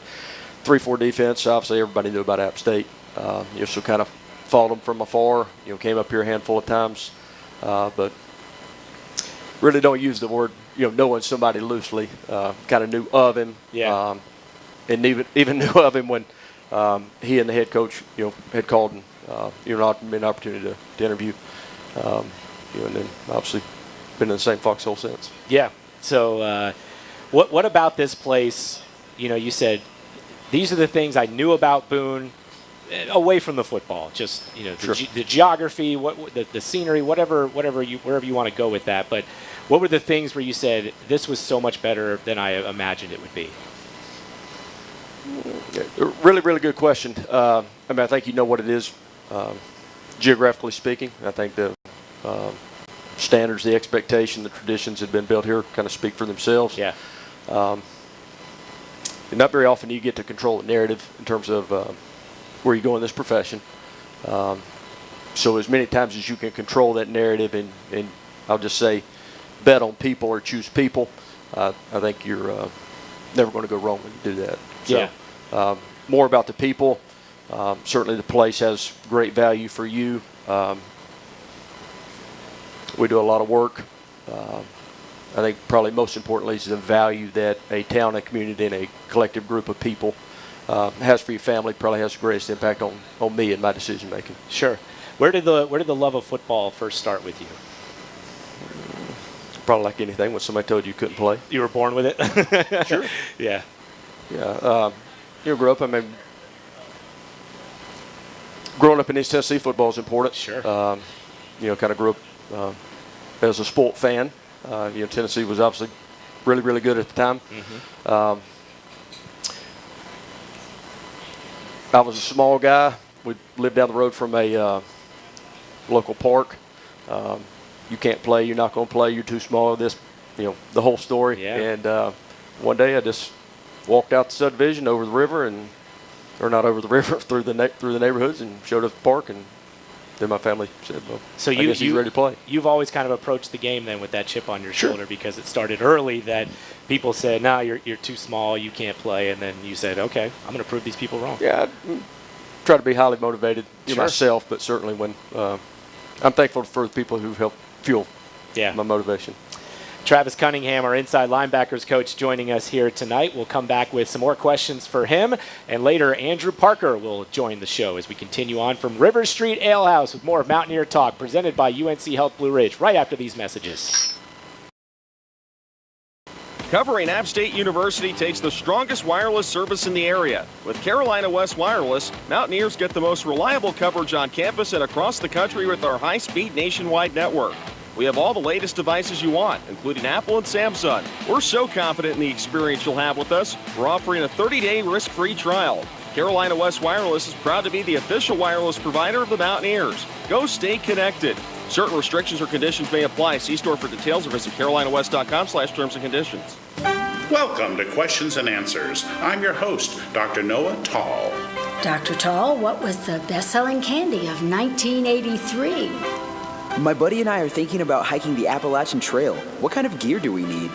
Speaker 15: 3-4 defense. Obviously, everybody knew about App State. So kind of followed them from afar. Came up here a handful of times, but really don't use the word knowing somebody loosely. Kind of knew of him.
Speaker 2: Yeah.
Speaker 15: And even knew of him when he and the head coach, had called and an opportunity to interview, and then obviously been in the same foxhole since.
Speaker 2: Yeah. So, what about this place? You said these are the things I knew about Boone. away from the football, just the geography, the scenery, wherever you want to go with that. But what were the things where you said this was so much better than I imagined it would be?
Speaker 15: Really, really good question. I think you know what it is, geographically speaking. I think the standards, the expectation, the traditions that have been built here kind of speak for themselves.
Speaker 2: Yeah.
Speaker 15: Not very often you get to control the narrative in terms of where you go in this profession. So as many times as you can control that narrative and I'll just say bet on people or choose people, I think you're never going to go wrong when you do that. So, more about the people. Certainly the place has great value for you. We do a lot of work. I think probably most importantly is the value that a town, a community, and a collective group of people has for your family. Probably has the greatest impact on me and my decision making.
Speaker 2: Sure. Where did the love of football first start with you?
Speaker 15: Probably like anything, when somebody told you couldn't play.
Speaker 2: You were born with it?
Speaker 15: Sure.
Speaker 2: Yeah.
Speaker 15: Yeah. Grew up. Growing up in East Tennessee, football is important.
Speaker 2: Sure.
Speaker 15: Kind of grew up as a sport fan. Tennessee was obviously really, really good at the time.
Speaker 2: Mm-hmm.
Speaker 15: I was a small guy. We lived down the road from a local park. You can't play. You're not going to play. You're too small. The whole story.
Speaker 2: Yeah.
Speaker 15: And one day I just walked out the subdivision over the river or not over the river, through the neighborhoods and showed up at the park, and then my family said, well,
Speaker 2: so
Speaker 15: I guess he's ready to play.
Speaker 2: You've always kind of approached the game then with that chip on your shoulder, because it started early that people said, no, you're too small, you can't play, and then you said, okay, I'm going to prove these people wrong.
Speaker 15: Yeah, I try to be highly motivated myself, but certainly when I'm thankful for the people who've helped fuel my motivation.
Speaker 2: Travis Cunningham, our inside linebackers coach, joining us here tonight. We'll come back with some more questions for him. And later, Andrew Parker will join the show as we continue on from River Street Ale House with more Mountaineer Talk presented by UNC Health Blue Ridge right after these messages.
Speaker 4: Covering App State University takes the strongest wireless service in the area. With Carolina West Wireless, Mountaineers get the most reliable coverage on campus and across the country with our high-speed nationwide network. We have all the latest devices you want, including Apple and Samsung. We're so confident in the experience you'll have with us, we're offering a 30-day risk-free trial. Carolina West Wireless is proud to be the official wireless provider of the Mountaineers. Go stay connected. Certain restrictions or conditions may apply. See store for details or visit carolinawest.com/terms and conditions.
Speaker 16: Welcome to Questions and Answers. I'm your host, Dr. Noah Tall.
Speaker 17: Dr. Tall, what was the best-selling candy of 1983?
Speaker 18: My buddy and I are thinking about hiking the Appalachian Trail. What kind of gear do we need?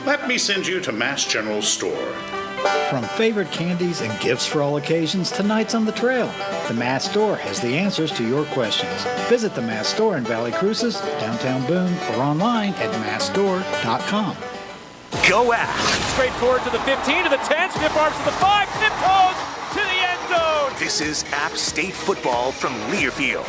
Speaker 16: Let me send you to Mass General Store.
Speaker 19: From favorite candies and gifts for all occasions to nights on the trail, the Mass Store has the answers to your questions. Visit the Mass Store in Valley Cruces, downtown Boone, or online at massstore.com.
Speaker 1: Go out.
Speaker 2: Straightforward to the 15, to the 10, stiff arms to the 5, tiptoes to the end zone.
Speaker 1: This is App State football from Learfield.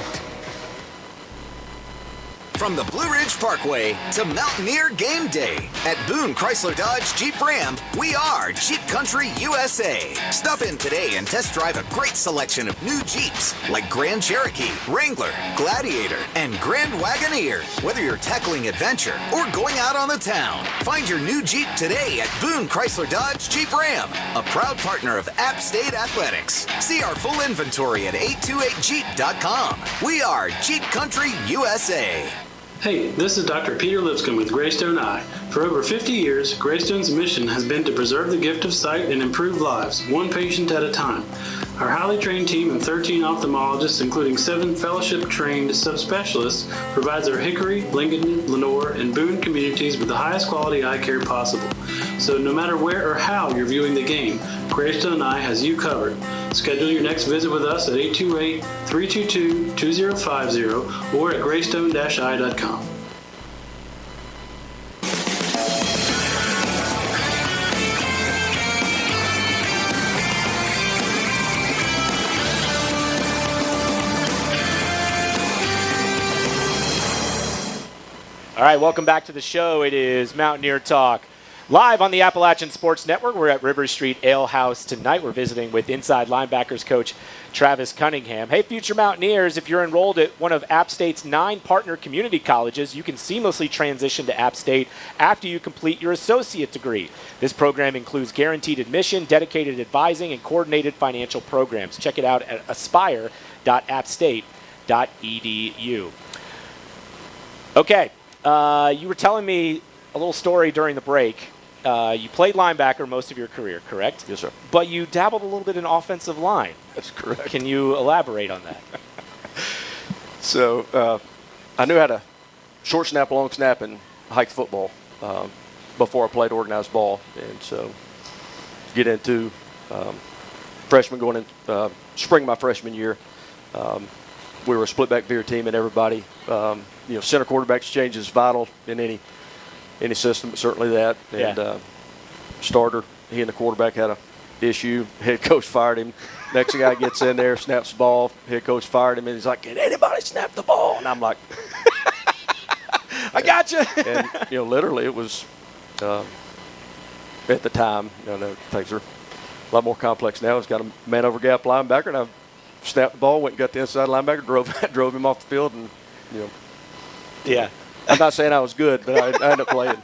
Speaker 20: From the Blue Ridge Parkway to Mountaineer Game Day. At Boone Chrysler Dodge Jeep Ram, we are Jeep Country USA. Stop in today and test drive a great selection of new Jeeps like Grand Cherokee, Wrangler, Gladiator, and Grand Wagoneer. Whether you're tackling adventure or going out on the town, find your new Jeep today at Boone Chrysler Dodge Jeep Ram, a proud partner of App State Athletics. See our full inventory at 828jeep.com. We are Jeep Country USA.
Speaker 21: Hey, this is Dr. Peter Lipscomb with Greystone Eye. For over 50 years, Greystone's mission has been to preserve the gift of sight and improve lives, one patient at a time. Our highly trained team of 13 ophthalmologists, including 7 fellowship-trained subspecialists, provides our Hickory, Lincoln, Lenore, and Boone communities with the highest quality eye care possible. So no matter where or how you're viewing the game, Greystone Eye has you covered. Schedule your next visit with us at 828-322-2050 or at greystone-eye.com.
Speaker 2: All right, welcome back to the show. It is Mountaineer Talk Live on the Appalachian Sports Network, we're at River Street Ale House tonight. We're visiting with inside linebackers coach Travis Cunningham. Hey, future Mountaineers, if you're enrolled at one of App State's 9 partner community colleges, you can seamlessly transition to App State after you complete your associate degree. This program includes guaranteed admission, dedicated advising, and coordinated financial programs. Check it out at aspire.appstate.edu. Okay, you were telling me a little story during the break. You played linebacker most of your career, correct?
Speaker 15: Yes, sir.
Speaker 2: But you dabbled a little bit in offensive line.
Speaker 15: That's correct.
Speaker 2: Can you elaborate on that?
Speaker 15: So I knew how to short snap, long snap, and hike football before I played organized ball. And so get into freshman going in spring of my freshman year. We were a split back veer team, and everybody, center quarterback exchange is vital in any system, but certainly that. And starter, he and the quarterback had a issue. Head coach fired him. Next guy gets in there, snaps the ball. Head coach fired him, and he's like, "Can anybody snap the ball?" And I'm like, "I got you." And literally, it was at the time. Things are a lot more complex now. He's got a man over gap linebacker, and I snapped the ball, went and got the inside linebacker, drove him off the field, and
Speaker 2: Yeah.
Speaker 15: I'm not saying I was good, but I ended up playing.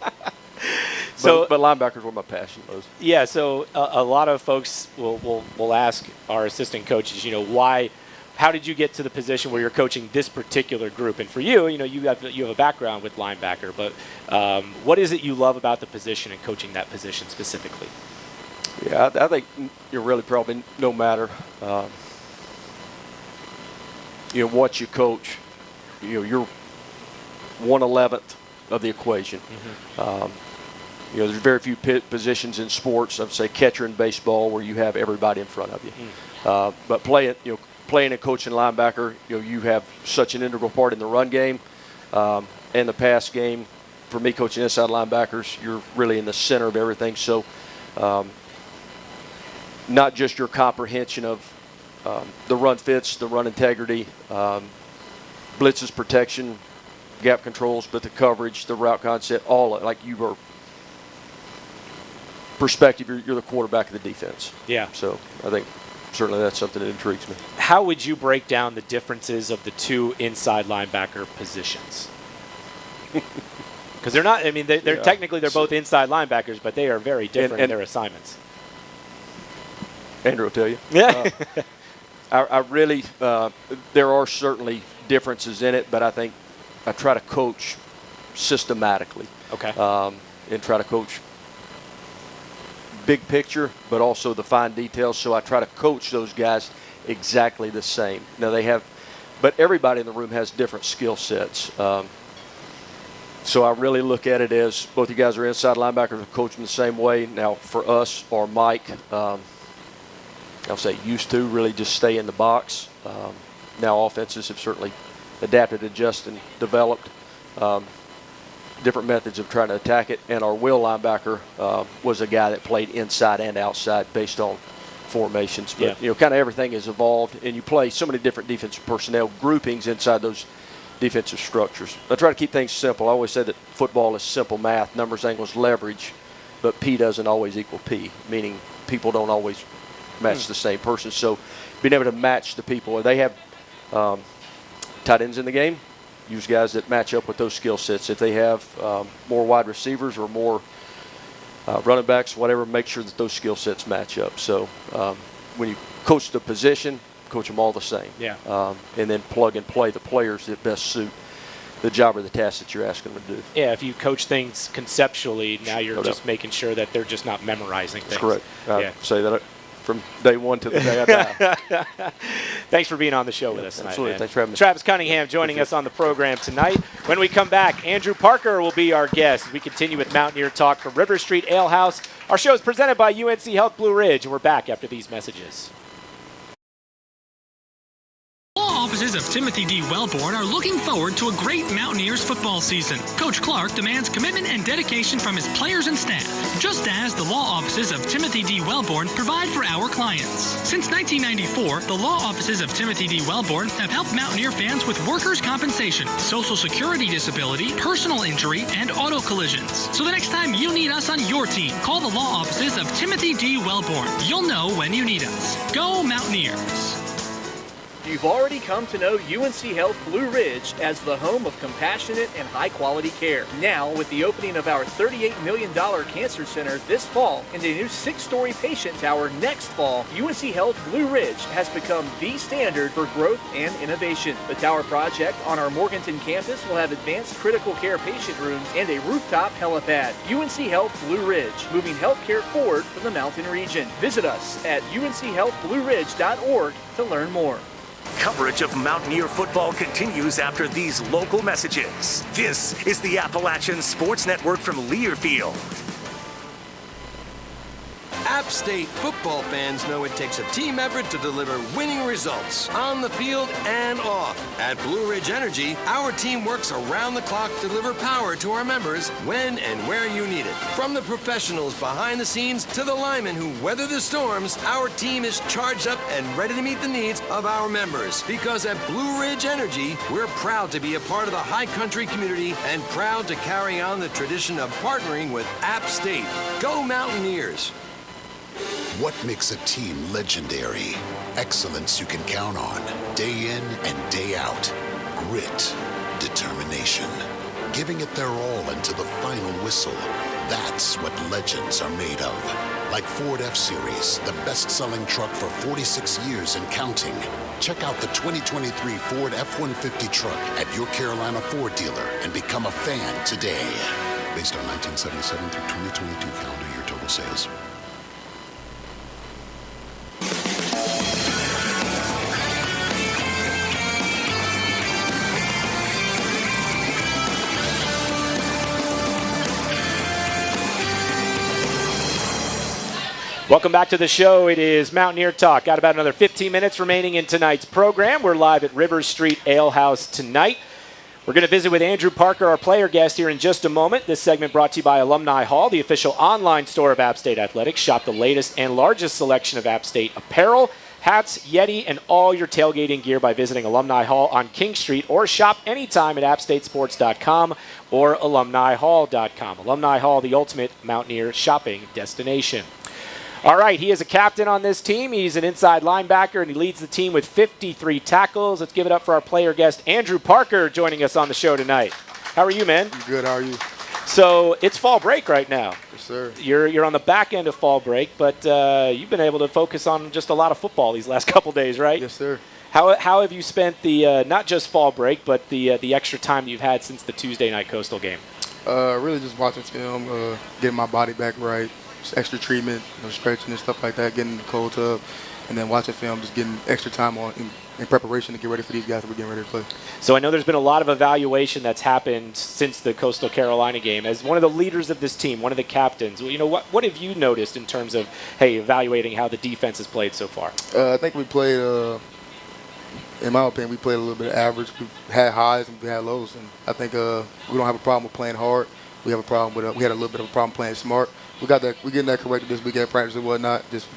Speaker 15: But linebackers were my passion.
Speaker 2: Yeah, so a lot of folks will ask our assistant coaches, how did you get to the position where you're coaching this particular group? And for you, you have a background with linebacker, but what is it you love about the position and coaching that position specifically?
Speaker 15: Yeah, I think you're really probably no matter what you coach, you're 1/11th of the equation. Mm-hmm. There's very few positions in sports. I'd say catcher in baseball where you have everybody in front of you. But playing and coaching linebacker, you have such an integral part in the run game and the pass game. For me, coaching inside linebackers, you're really in the center of everything. So, not just your comprehension of the run fits, the run integrity, blitzes, protection, gap controls, but the coverage, the route concept, all like you were perspective, you're the quarterback of the defense.
Speaker 2: Yeah.
Speaker 15: So I think certainly that's something that intrigues me.
Speaker 2: How would you break down the differences of the two inside linebacker positions? Because they're not, they're technically both inside linebackers, but they are very different in their assignments.
Speaker 15: Andrew will tell you.
Speaker 2: Yeah.
Speaker 15: I really, there are certainly differences in it, but I think I try to coach systematically.
Speaker 2: Okay.
Speaker 15: And try to coach big picture, but also the fine details. So I try to coach those guys exactly the same. Now but everybody in the room has different skill sets. So I really look at it as both you guys are inside linebackers and coach them the same way. Now for us or Mike, I'll say used to really just stay in the box. Now offenses have certainly adapted, adjusted, and developed different methods of trying to attack it. And our will linebacker was a guy that played inside and outside based on formations. But, kind of everything has evolved, and you play so many different defensive personnel groupings inside those defensive structures. I try to keep things simple. I always say that football is simple math, numbers, angles, leverage, but P doesn't always equal P, meaning people don't always match the same person. So being able to match the people, they have tight ends in the game, use guys that match up with those skill sets. If they have more wide receivers or more running backs, whatever, make sure that those skill sets match up. So when you coach the position, coach them all the same.
Speaker 2: Yeah.
Speaker 15: And then plug and play the players that best suit the job or the task that you're asking them to do.
Speaker 2: Yeah, if you coach things conceptually, now you're just making sure that they're just not memorizing things.
Speaker 15: That's correct. I say that from day one to the day I die.
Speaker 2: Thanks for being on the show with us tonight.
Speaker 15: Absolutely.
Speaker 2: Man.
Speaker 15: Thanks for having me.
Speaker 2: Travis Cunningham joining us on the program tonight. When we come back, Andrew Parker will be our guest as we continue with Mountaineer Talk from River Street Ale House. Our show is presented by UNC Health Blue Ridge, and we're back after these messages.
Speaker 6: offices of Timothy D. Wellborn are looking forward to a great Mountaineers football season. Coach Clark demands commitment and dedication from his players and staff, just as the law offices of Timothy D. Wellborn provide for our clients. Since 1994, the law offices of Timothy D. Wellborn have helped Mountaineer fans with workers' compensation, Social Security disability, personal injury, and auto collisions. So the next time you need us on your team, call the law offices of Timothy D. Wellborn. You'll know when you need us. Go Mountaineers!
Speaker 22: You've already come to know UNC Health Blue Ridge as the home of compassionate and high-quality care. Now, with the opening of our $38 million cancer center this fall and a new 6-story patient tower next fall, UNC Health Blue Ridge has become the standard for growth and innovation. The tower project on our Morganton campus will have advanced critical care patient rooms and a rooftop helipad. UNC Health Blue Ridge, moving healthcare forward for the mountain region. Visit us at unchealthblueridge.org to learn more.
Speaker 1: Coverage of Mountaineer football continues after these local messages. This is the Appalachian Sports Network from Learfield.
Speaker 5: App State football fans know it takes a team effort to deliver winning results on the field and off. At Blue Ridge Energy, our team works around the clock to deliver power to our members when and where you need it. From the professionals behind the scenes to the linemen who weather the storms, our team is charged up and ready to meet the needs of our members. Because at Blue Ridge Energy, we're proud to be a part of the high country community and proud to carry on the tradition of partnering with App State. Go Mountaineers!
Speaker 23: What makes a team legendary? Excellence you can count on, day in and day out. Grit, determination, giving it their all until the final whistle. That's what legends are made of. Like Ford F-Series, the best-selling truck for 46 years and counting. Check out the 2023 Ford F-150 truck at your Carolina Ford dealer and become a fan today. Based on 1977 through 2022 calendar year total sales.
Speaker 2: Welcome back to the show. It is Mountaineer Talk. Got about another 15 minutes remaining in tonight's program. We're live at Rivers Street Ale House tonight. We're going to visit with Andrew Parker, our player guest, here in just a moment. This segment brought to you by Alumni Hall, the official online store of App State Athletics. Shop the latest and largest selection of App State apparel, hats, Yeti, and all your tailgating gear by visiting Alumni Hall on King Street, or shop anytime at appstatesports.com or alumnihall.com. Alumni Hall, the ultimate Mountaineer shopping destination. All right, he is a captain on this team. He's an inside linebacker, and he leads the team with 53 tackles. Let's give it up for our player guest, Andrew Parker, joining us on the show tonight. How are you, man?
Speaker 24: I'm good. How are you?
Speaker 2: So it's fall break right now.
Speaker 24: Yes, sir.
Speaker 2: You're on the back end of fall break, but you've been able to focus on just a lot of football these last couple days, right?
Speaker 24: Yes, sir.
Speaker 2: How have you spent the not just fall break, but the extra time you've had since the Tuesday night Coastal game?
Speaker 24: Really just watching film, getting my body back right. Just extra treatment, stretching and stuff like that, getting in the cold tub, and then watching film, just getting extra time on in preparation to get ready for these guys that we're getting ready to play.
Speaker 2: So I know there's been a lot of evaluation that's happened since the Coastal Carolina game. As one of the leaders of this team, one of the captains, what have you noticed in terms of, evaluating how the defense has played so far?
Speaker 24: I think we played, in my opinion, we played a little bit of average. We had highs and we had lows, and I think we don't have a problem with playing hard. We have a problem with we had a little bit of a problem playing smart. We getting that corrected this week at practice and whatnot. Just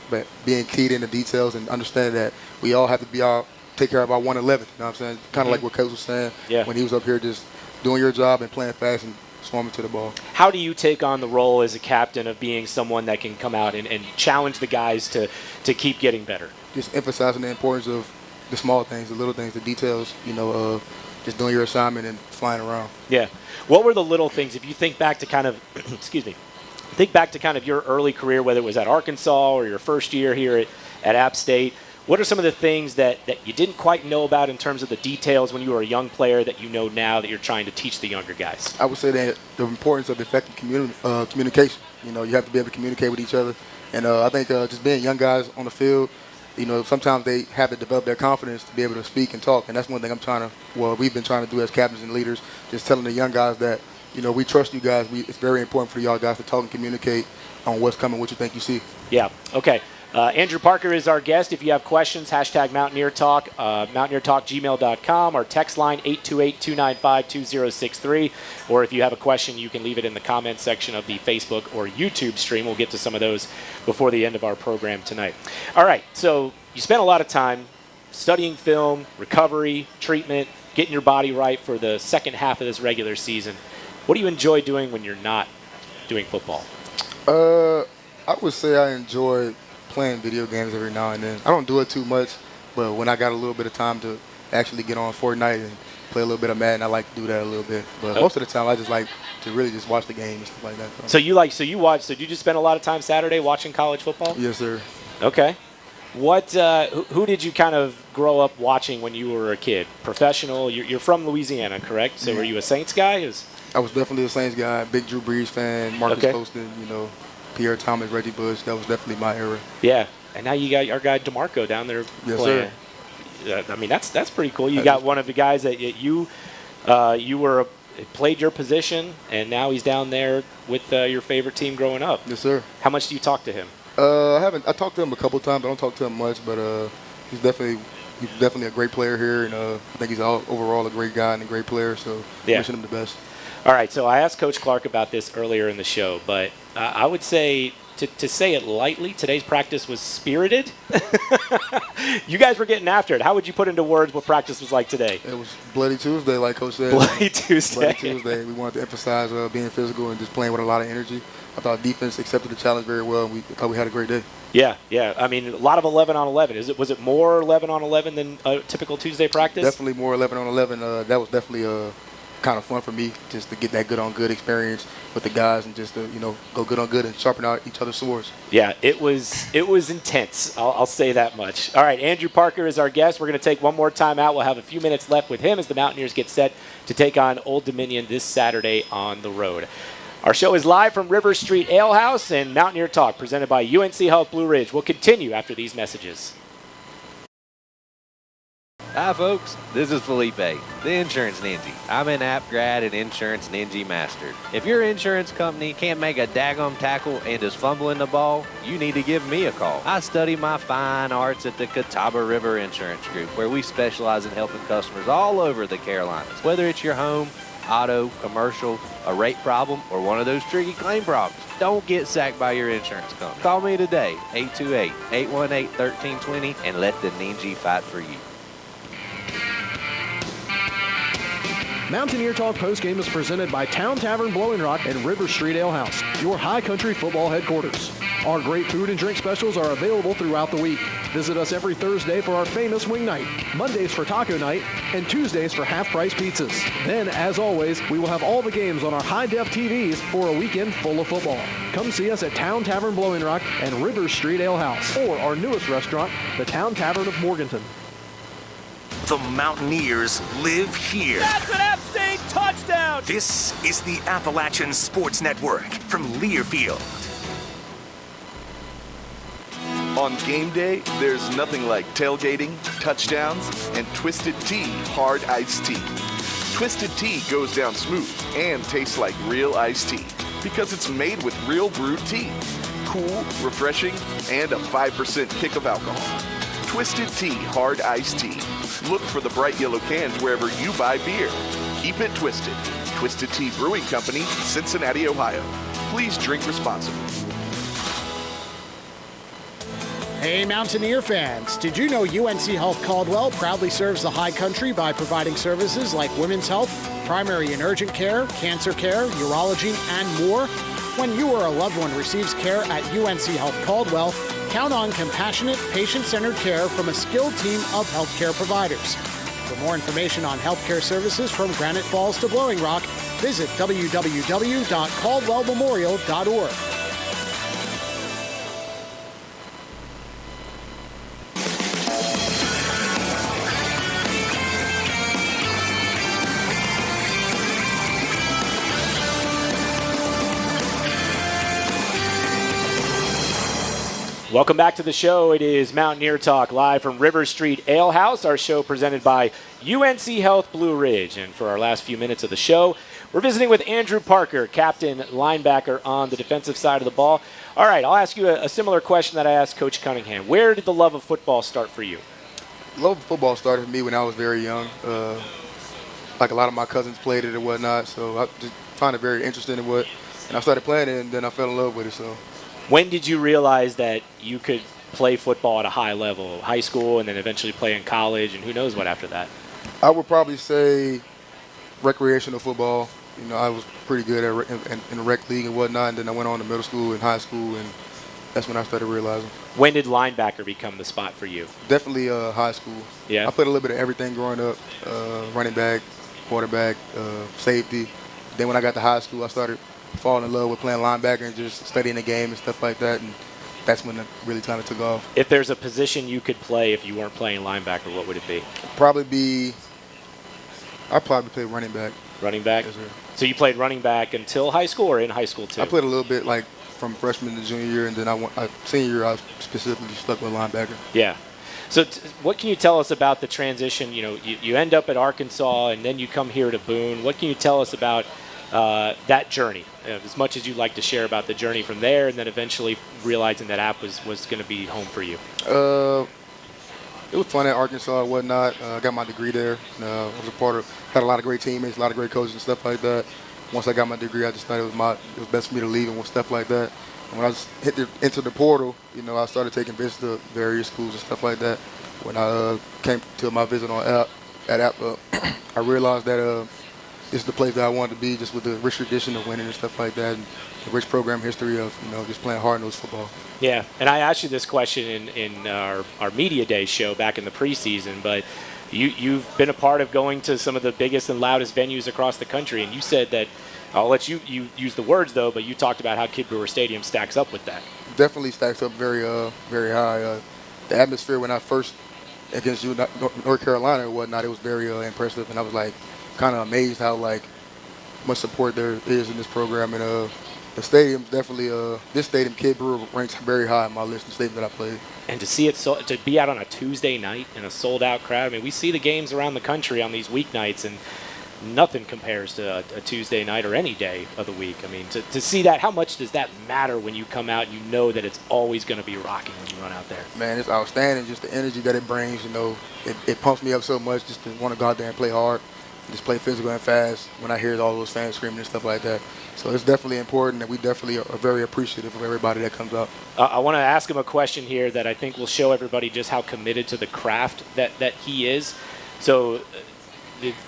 Speaker 24: being keyed in the details and understanding that we all have to take care of our 111. You know what I'm saying? Kind of like what Coach was saying when he was up here, just doing your job and playing fast and swarming to the ball.
Speaker 2: How do you take on the role as a captain of being someone that can come out and challenge the guys to keep getting better?
Speaker 24: Just emphasizing the importance of the small things, the little things, the details. Just doing your assignment and flying around.
Speaker 2: Yeah. What were the little things, if you think back to kind of, think back to kind of your early career, whether it was at Arkansas or your first year here at App State, what are some of the things that you didn't quite know about in terms of the details when you were a young player that you know now that you're trying to teach the younger guys?
Speaker 24: I would say that the importance of effective communication. You have to be able to communicate with each other. And I think just being young guys on the field, sometimes they have to develop their confidence to be able to speak and talk. And that's one thing we've been trying to do as captains and leaders, just telling the young guys that, we trust you guys. It's very important for y'all guys to talk and communicate on what's coming, what you think you see.
Speaker 2: Yeah. Okay. Andrew Parker is our guest. If you have questions, hashtag Mountaineer Talk, mountaineertalk@gmail.com, or text line 828-295-2063. Or if you have a question, you can leave it in the comments section of the Facebook or YouTube stream. We'll get to some of those before the end of our program tonight. All right, so you spent a lot of time studying film, recovery, treatment, getting your body right for the second half of this regular season. What do you enjoy doing when you're not doing football?
Speaker 24: I would say I enjoy playing video games every now and then. I don't do it too much, but when I got a little bit of time to actually get on Fortnite and play a little bit of Madden, I like to do that a little bit. But most of the time, I just like to really just watch the game and stuff like that.
Speaker 2: So you just spend a lot of time Saturday watching college football?
Speaker 24: Yes, sir.
Speaker 2: Okay. What? Who did you kind of grow up watching when you were a kid? Professional? You're from Louisiana, correct? So were you a Saints guy?
Speaker 24: I was definitely a Saints guy. Big Drew Brees fan. Marcus Poston, Pierre Thomas, Reggie Bush. That was definitely my era.
Speaker 2: Yeah, and now you got our guy DeMarco down there playing.
Speaker 24: Sir.
Speaker 2: I mean, that's pretty cool. You got one of the guys that you played your position, and now he's down there with your favorite team growing up.
Speaker 24: Yes, sir.
Speaker 2: How much do you talk to him?
Speaker 24: I talked to him a couple times. I don't talk to him much, but he's definitely a great player here, and I think he's overall a great guy and a great player. So wishing him the best.
Speaker 2: All right, so I asked Coach Clark about this earlier in the show, but I would say, to say it lightly, today's practice was spirited. You guys were getting after it. How would you put into words what practice was like today?
Speaker 24: It was Bloody Tuesday, like Coach said.
Speaker 2: Bloody Tuesday.
Speaker 24: Bloody Tuesday. We wanted to emphasize being physical and just playing with a lot of energy. I thought defense accepted the challenge very well, and I thought we had a great day.
Speaker 2: Yeah. I mean, a lot of 11 on 11. Was it more 11 on 11 than a typical Tuesday practice?
Speaker 24: Definitely more 11 on 11. That was definitely kind of fun for me, just to get that good on good experience with the guys and just to go good on good and sharpen out each other's swords.
Speaker 2: Yeah, it was intense. I'll say that much. All right, Andrew Parker is our guest. We're going to take one more time out. We'll have a few minutes left with him as the Mountaineers get set to take on Old Dominion this Saturday on the road. Our show is live from River Street Ale House, and Mountaineer Talk presented by UNC Health Blue Ridge will continue after these messages.
Speaker 7: Hi folks, this is Felipe, the Insurance Ninja. I'm an app grad and Insurance Ninja Master. If your insurance company can't make a daggum tackle and is fumbling the ball, you need to give me a call. I study my fine arts at the Catawba River Insurance Group, where we specialize in helping customers all over the Carolinas. Whether it's your home, auto, commercial, a rate problem, or one of those tricky claim problems, don't get sacked by your insurance company. Call me today, 828-818-1320, and let the Ninja fight for you.
Speaker 14: Mountaineer Talk postgame is presented by Town Tavern Blowing Rock and River Street Ale House, your high country football headquarters. Our great food and drink specials are available throughout the week. Visit us every Thursday for our famous wing night, Mondays for taco night, and Tuesdays for half-price pizzas. Then, as always, we will have all the games on our high-def TVs for a weekend full of football. Come see us at Town Tavern Blowing Rock and River Street Ale House, or our newest restaurant, the Town Tavern of Morganton.
Speaker 1: The Mountaineers live here.
Speaker 9: That's an App State touchdown!
Speaker 1: This is the Appalachian Sports Network from Learfield.
Speaker 10: On game day, there's nothing like tailgating, touchdowns, and Twisted Tea hard iced tea. Twisted Tea goes down smooth and tastes like real iced tea because it's made with real brewed tea. Cool, refreshing, and a 5% kick of alcohol. Twisted Tea hard iced tea. Look for the bright yellow cans wherever you buy beer. Keep it twisted. Twisted Tea Brewing Company, Cincinnati, Ohio. Please drink responsibly.
Speaker 11: Hey Mountaineer fans, did you know UNC Health Caldwell proudly serves the high country by providing services like women's health, primary and urgent care, cancer care, urology, and more? When you or a loved one receives care at UNC Health Caldwell, count on compassionate, patient-centered care from a skilled team of healthcare providers. For more information on healthcare services from Granite Falls to Blowing Rock, visit www.caldwellmemorial.org.
Speaker 2: Welcome back to the show. It is Mountaineer Talk live from River Street Ale House, our show presented by UNC Health Blue Ridge. And for our last few minutes of the show, We're visiting with Andrew Parker, captain linebacker on the defensive side of the ball. All right, I'll ask you a similar question that I asked Coach Cunningham. Where did the love of football start for you?
Speaker 24: Love of football started for me when I was very young. Like a lot of my cousins played it and whatnot, so I just found it very interesting and I started playing it, and then I fell in love with it. So,
Speaker 2: when did you realize that you could play football at a high level, high school, and then eventually play in college, and who knows what after that?
Speaker 24: I would probably say recreational football. You know, I was pretty good in the rec league and whatnot, and then I went on to middle school and high school, and that's when I started realizing.
Speaker 2: When did linebacker become the spot for you?
Speaker 24: Definitely high school.
Speaker 2: Yeah.
Speaker 24: I played a little bit of everything growing up, running back, quarterback, safety. Then when I got to high school, I started falling in love with playing linebacker and just studying the game and stuff like that, and that's when it really kind of took off.
Speaker 2: If there's a position you could play if you weren't playing linebacker, what would it be?
Speaker 24: I'd probably play running back.
Speaker 2: Running back?
Speaker 24: Yes, sir.
Speaker 2: So you played running back until high school or in high school too?
Speaker 24: I played a little bit like from freshman to junior year, and then senior year I was specifically stuck with linebacker.
Speaker 2: Yeah. So what can you tell us about the transition? You know, you end up at Arkansas and then you come here to Boone. What can you tell us about that journey? As much as you'd like to share about the journey from there and then eventually realizing that App was going to be home for you.
Speaker 24: It was fun at Arkansas and whatnot. I got my degree there. I was had a lot of great teammates, a lot of great coaches and stuff like that. Once I got my degree, I just thought it was best for me to leave and stuff like that. And when I entered the portal, you know, I started taking visits to various schools and stuff like that. When I came to my visit at App, I realized that this is the place that I wanted to be, just with the rich tradition of winning and stuff like that, and the rich program history of, you know, just playing hard-nosed football.
Speaker 2: Yeah, and I asked you this question in our Media Day show back in the preseason, but you've been a part of going to some of the biggest and loudest venues across the country, and you said that, I'll let you use the words though, but you talked about how Kid Brewer Stadium stacks up with that.
Speaker 24: Definitely stacks up very high. The atmosphere when I first against North Carolina and whatnot, it was very impressive, and I was like kind of amazed how like much support there is in this program. And the stadium definitely, this stadium, Kid Brewer, ranks very high on my list of stadiums that I played.
Speaker 2: And to see it, to be out on a Tuesday night in a sold-out crowd. I mean, we see the games around the country on these weeknights, and nothing compares to a Tuesday night or any day of the week. I mean, to see that, how much does that matter when you come out and you know that it's always going to be rocking when you run out there?
Speaker 24: Man, it's outstanding, just the energy that it brings. You know, it pumps me up so much just to want to go out there and play hard, just play physical and fast when I hear all those fans screaming and stuff like that. So it's definitely important, and we definitely are very appreciative of everybody that comes out.
Speaker 2: I want to ask him a question here that I think will show everybody just how committed to the craft that he is. So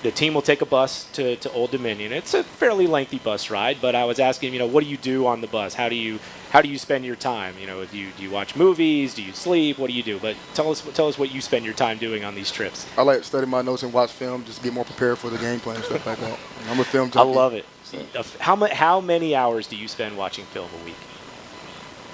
Speaker 2: the team will take a bus to Old Dominion. It's a fairly lengthy bus ride, but I was asking, you know, what do you do on the bus? How do you spend your time? You know, do you watch movies? Do you sleep? What do you do? But tell us what you spend your time doing on these trips.
Speaker 24: I like to study my notes and watch film, just to get more prepared for the game plan and stuff like that. I'm a film junkie.
Speaker 2: I love it. So. How many hours do you spend watching film a week?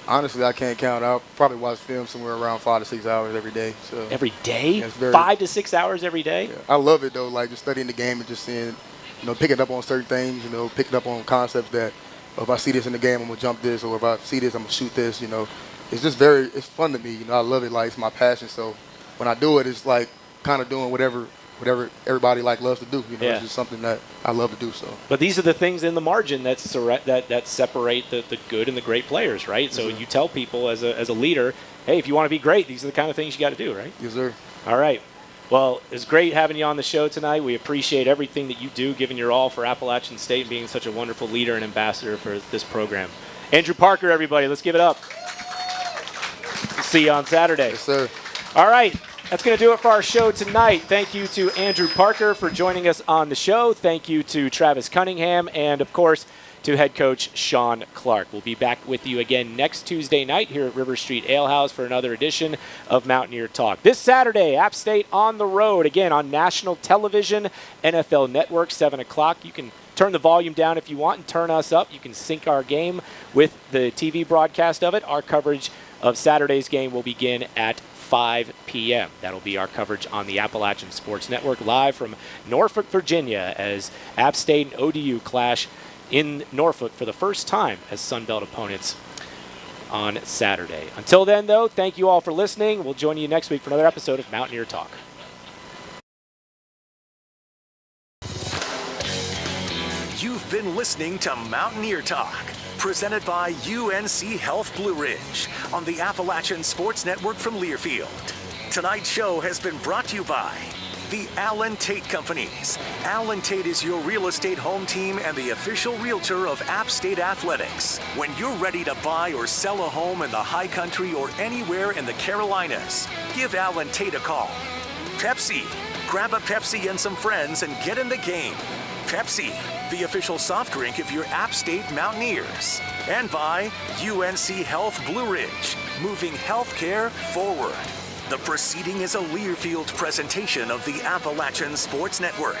Speaker 24: Honestly, I can't count. I'll probably watch film somewhere around 5 to 6 hours every day. So
Speaker 2: every day? Yeah, 5 to 6 hours every day?
Speaker 24: Yeah. I love it, though, like just studying the game and just seeing, you know, picking up on certain things, you know, picking up on concepts that if I see this in the game, I'm going to jump this, or if I see this, I'm going to shoot this, you know. It's just it's fun to me, you know. I love it, like it's my passion. So when I do it, it's like kind of doing whatever everybody like loves to do. You know, It's just something that I love to do. So,
Speaker 2: but these are the things in the margin that separate the good and the great players, right? So you tell people as a leader, hey, if you want to be great, these are the kind of things you got to do, right?
Speaker 24: Yes, sir.
Speaker 2: All right. Well, it's great having you on the show tonight. We appreciate everything that you do, giving your all for Appalachian State and being such a wonderful leader and ambassador for this program. Andrew Parker, everybody, let's give it up. See you on Saturday.
Speaker 24: Yes, sir.
Speaker 2: All right. That's going to do it for our show tonight. Thank you to Andrew Parker for joining us on the show. Thank you to Travis Cunningham and, of course, to head coach Shawn Clark. We'll be back with you again next Tuesday night here at River Street Ale House for another edition of Mountaineer Talk. This Saturday, App State on the road, again on national television, NFL Network, 7 o'clock. You can turn the volume down if you want and turn us up. You can sync our game with the TV broadcast of it. Our coverage of Saturday's game will begin at 5 p.m. That'll be our coverage on the Appalachian Sports Network live from Norfolk, Virginia, as App State and ODU clash in Norfolk for the first time as Sun Belt opponents on Saturday. Until then, though, thank you all for listening. We'll join you next week for another episode of Mountaineer Talk.
Speaker 1: You've You've been listening to Mountaineer Talk, presented by UNC Health Blue Ridge on the Appalachian Sports Network from Learfield. Tonight's show has been brought to you by the Allen Tate Companies. Allen Tate is your real estate home team and the official realtor of App State Athletics. When you're ready to buy or sell a home in the high country or anywhere in the Carolinas, give Allen Tate a call. Pepsi. Grab a Pepsi and some friends and get in the game. Pepsi, the official soft drink of your App State Mountaineers. And by UNC Health Blue Ridge, moving healthcare forward. The proceeding is a Learfield presentation of the Appalachian Sports Network.